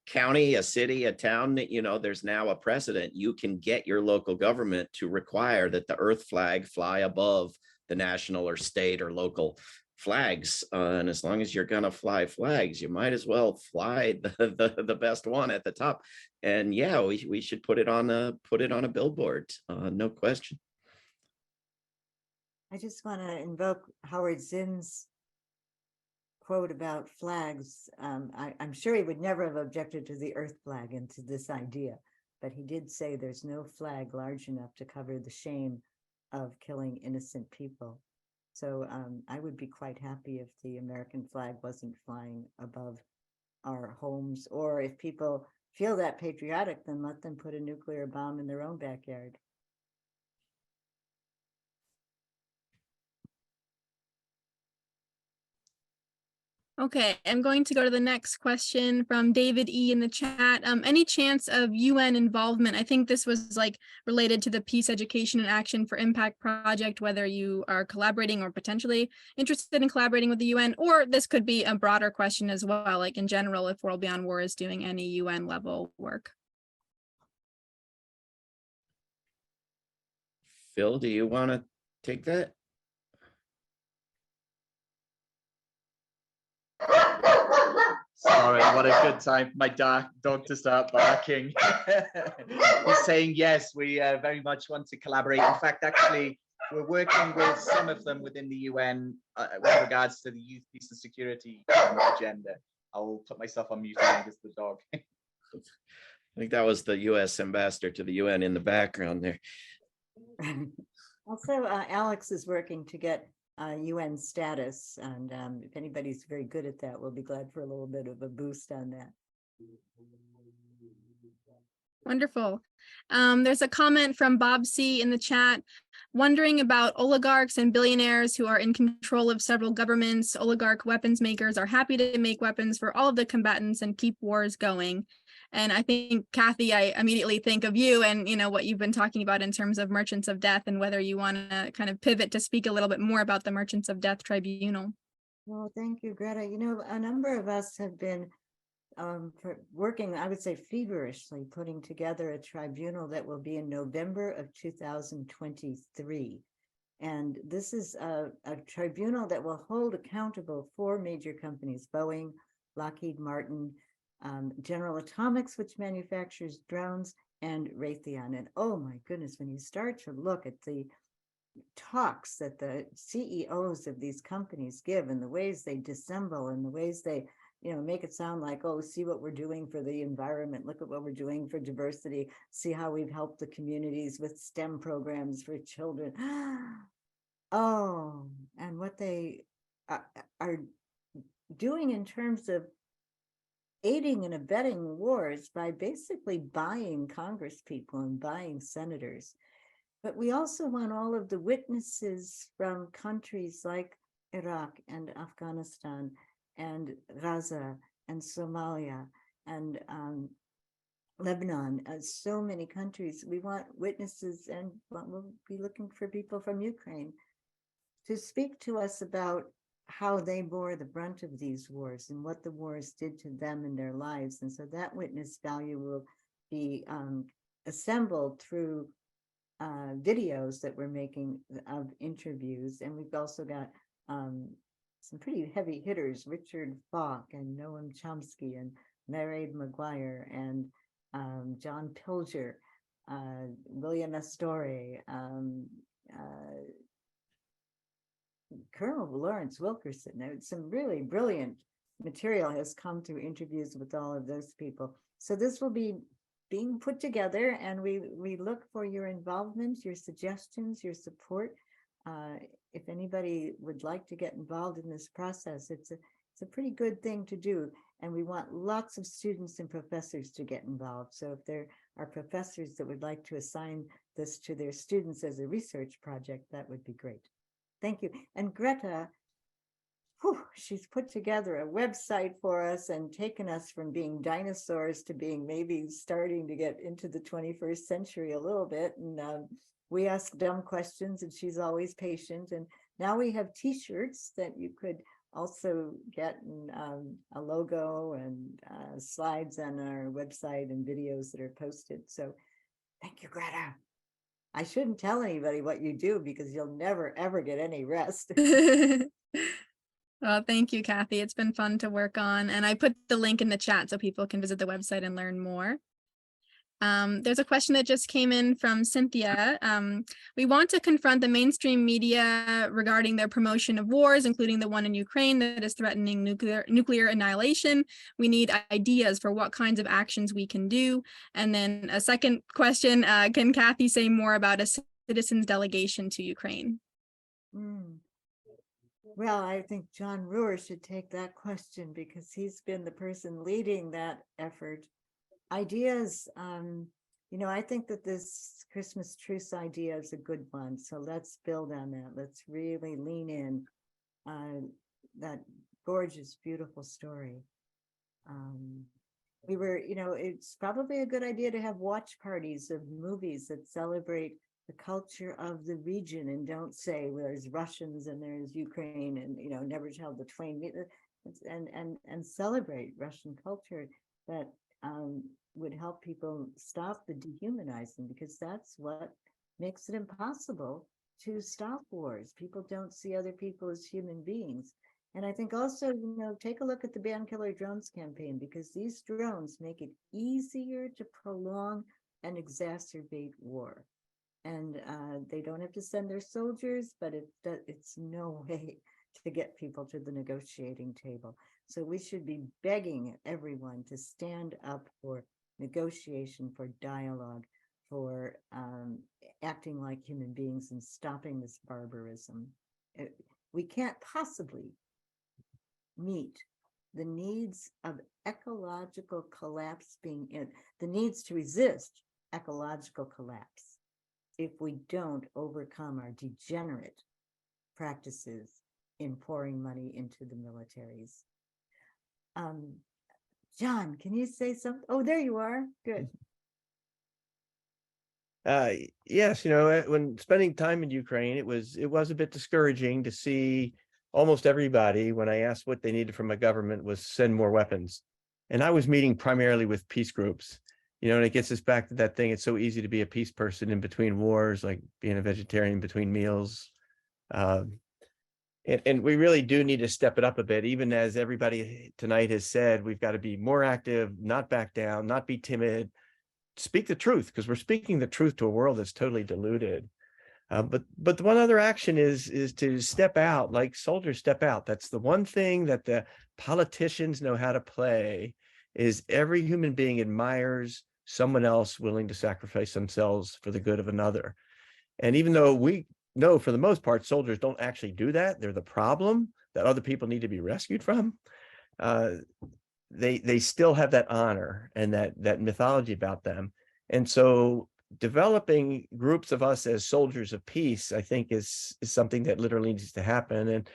county, a city, a town, there's now a precedent. You can get your local government to require that the Earth flag fly above the national or state or local flags. And as long as you're going to fly flags, you might as well fly the best one at the top. And yeah, we should put it on a billboard, no question. I just want to invoke Howard Zinn's quote about flags. I'm sure he would never have objected to the Earth flag and to this idea, but he did say there's no flag large enough to cover the shame of killing innocent people. So I would be quite happy if the American flag wasn't flying above our homes, or if people feel that patriotic, then let them put a nuclear bomb in their own backyard. Okay, I'm going to go to the next question from David E in the chat. Any chance of UN involvement? I think this was like related to the Peace Education and Action for Impact project, whether you are collaborating or potentially interested in collaborating with the UN, or this could be a broader question as well, like in general, if World Beyond War is doing any UN level work. Phil, do you want to take that? Sorry, what a good time for my dog to start barking. He's saying yes, we very much want to collaborate. In fact, actually, we're working with some of them within the UN with regards to the youth, peace and security agenda. I'll put myself on mute and it's the dog. I think that was the US ambassador to the UN in the background there. Also, Alex is working to get UN status, and if anybody's very good at that, we'll be glad for a little bit of a boost on that. Wonderful. There's a comment from Bob C in the chat, wondering about oligarchs and billionaires who are in control of several governments. Oligarch weapons makers are happy to make weapons for all of the combatants and keep wars going. And I think, Kathy, I immediately think of you and, you know, what you've been talking about in terms of Merchants of Death, and whether you want to kind of pivot to speak a little bit more about the Merchants of Death Tribunal. Well, thank you, Greta. You know, a number of us have been working, I would say, feverishly putting together a tribunal that will be in November of 2023. And this is a tribunal that will hold accountable 4 major companies: Boeing, Lockheed Martin, General Atomics, which manufactures drones, and Raytheon. And oh my goodness, when you start to look at the talks that the CEOs of these companies give, and the ways they dissemble, and the ways they, you know, make it sound like, oh, see what we're doing for the environment, look at what we're doing for diversity, see how we've helped the communities with STEM programs for children. Oh, and what they are doing in terms of aiding and abetting wars by basically buying congresspeople and buying senators. But we also want all of the witnesses from countries like Iraq and Afghanistan and Gaza and Somalia and Lebanon, so many countries. We want witnesses, and we'll be looking for people from Ukraine to speak to us about how they bore the brunt of these wars and what the wars did to them in their lives. And so that witness value will be assembled through videos that we're making of interviews. And we've also got some pretty heavy hitters: Richard Falk and Noam Chomsky and Mairead Maguire and John Pilger, William Astore, Colonel Lawrence Wilkerson. Now, some really brilliant material has come through interviews with all of those people. So this will be being put together, and we look for your involvement, your suggestions, your support. If anybody would like to get involved in this process, it's a pretty good thing to do. And we want lots of students and professors to get involved. So if there are professors that would like to assign this to their students as a research project, that would be great. Thank you. And Greta, she's put together a website for us and taken us from being dinosaurs to being maybe starting to get into the 21st century a little bit. And we ask dumb questions, and she's always patient. And now we have T-shirts that you could also get, a logo and slides on our website and videos that are posted. So thank you, Greta. I shouldn't tell anybody what you do because you'll never, ever get any rest. Well, thank you, Kathy. It's been fun to work on. And I put the link in the chat so people can visit the website and learn more. There's a question that just came in from Cynthia. We want to confront the mainstream media regarding their promotion of wars, including the one in Ukraine that is threatening nuclear annihilation. We need ideas for what kinds of actions we can do. And then a second question, can Kathy say more about a citizens delegation to Ukraine? Well, I think John Ruhr should take that question because he's been the person leading that effort. Ideas, I think that this Christmas truce idea is a good one. So let's build on that. Let's really lean in. That gorgeous, beautiful story. We were, it's probably a good idea to have watch parties of movies that celebrate the culture of the region and don't say, well, there's Russians and there's Ukraine and, never tell the twain, and celebrate Russian culture that would help people stop the dehumanizing, because that's what makes it impossible to stop wars. People don't see other people as human beings. And I think also, take a look at the Ban Killer Drones campaign, because these drones make it easier to prolong and exacerbate war. And they don't have to send their soldiers, but it's no way to get people to the negotiating table. So we should be begging everyone to stand up for negotiation, for dialogue, for acting like human beings and stopping this barbarism. We can't possibly meet the needs of ecological collapse the needs to resist ecological collapse if we don't overcome our degenerate practices in pouring money into the militaries. John, can you say something? Oh, there you are. Good. Yes, when spending time in Ukraine, it was a bit discouraging to see almost everybody, when I asked what they needed from my government, was send more weapons. And I was meeting primarily with peace groups, and it gets us back to that thing. It's so easy to be a peace person in between wars, like being a vegetarian between meals. And we really do need to step it up a bit, even as everybody tonight has said, we've got to be more active, not back down, not be timid, speak the truth, because we're speaking the truth to a world that's totally deluded. But the one other action is to step out, like soldiers step out. That's the one thing that the politicians know how to play, is every human being admires someone else willing to sacrifice themselves for the good of another. And even though we know for the most part, soldiers don't actually do that, they're the problem that other people need to be rescued from. They still have that honor and that mythology about them. And so developing groups of us as soldiers of peace, I think is something that literally needs to happen. And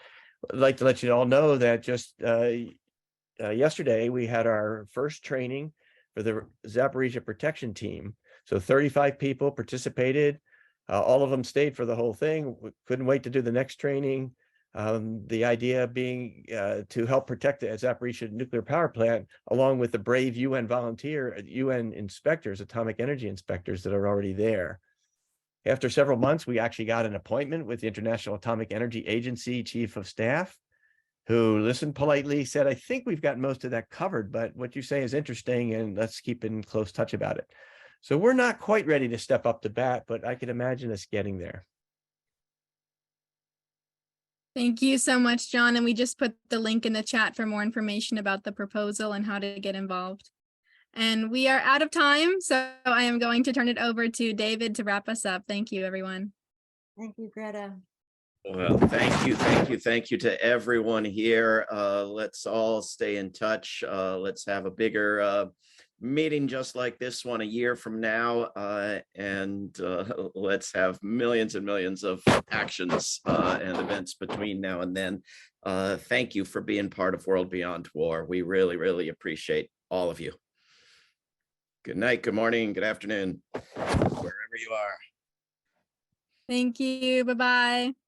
I'd like to let you all know that just yesterday, we had our first training for the Zaporizhia protection team. So 35 people participated. All of them stayed for the whole thing. We couldn't wait to do the next training. The idea being to help protect the Zaporizhia nuclear power plant, along with the brave UN inspectors, atomic energy inspectors that are already there. After several months, we actually got an appointment with the International Atomic Energy Agency Chief of Staff, who listened politely, said, I think we've got most of that covered, but what you say is interesting, and let's keep in close touch about it. So we're not quite ready to step up to bat, but I can imagine us getting there. Thank you so much, John. And we just put the link in the chat for more information about the proposal and how to get involved. And we are out of time, so I am going to turn it over to David to wrap us up. Thank you, everyone. Thank you, Greta. Well, thank you to everyone here. Let's all stay in touch. Let's have a bigger meeting just like this one a year from now, and let's have millions and millions of actions and events between now and then. Thank you for being part of World Beyond War. We really, really appreciate all of you. Good night, good morning, good afternoon, wherever you are. Thank you. Bye-bye.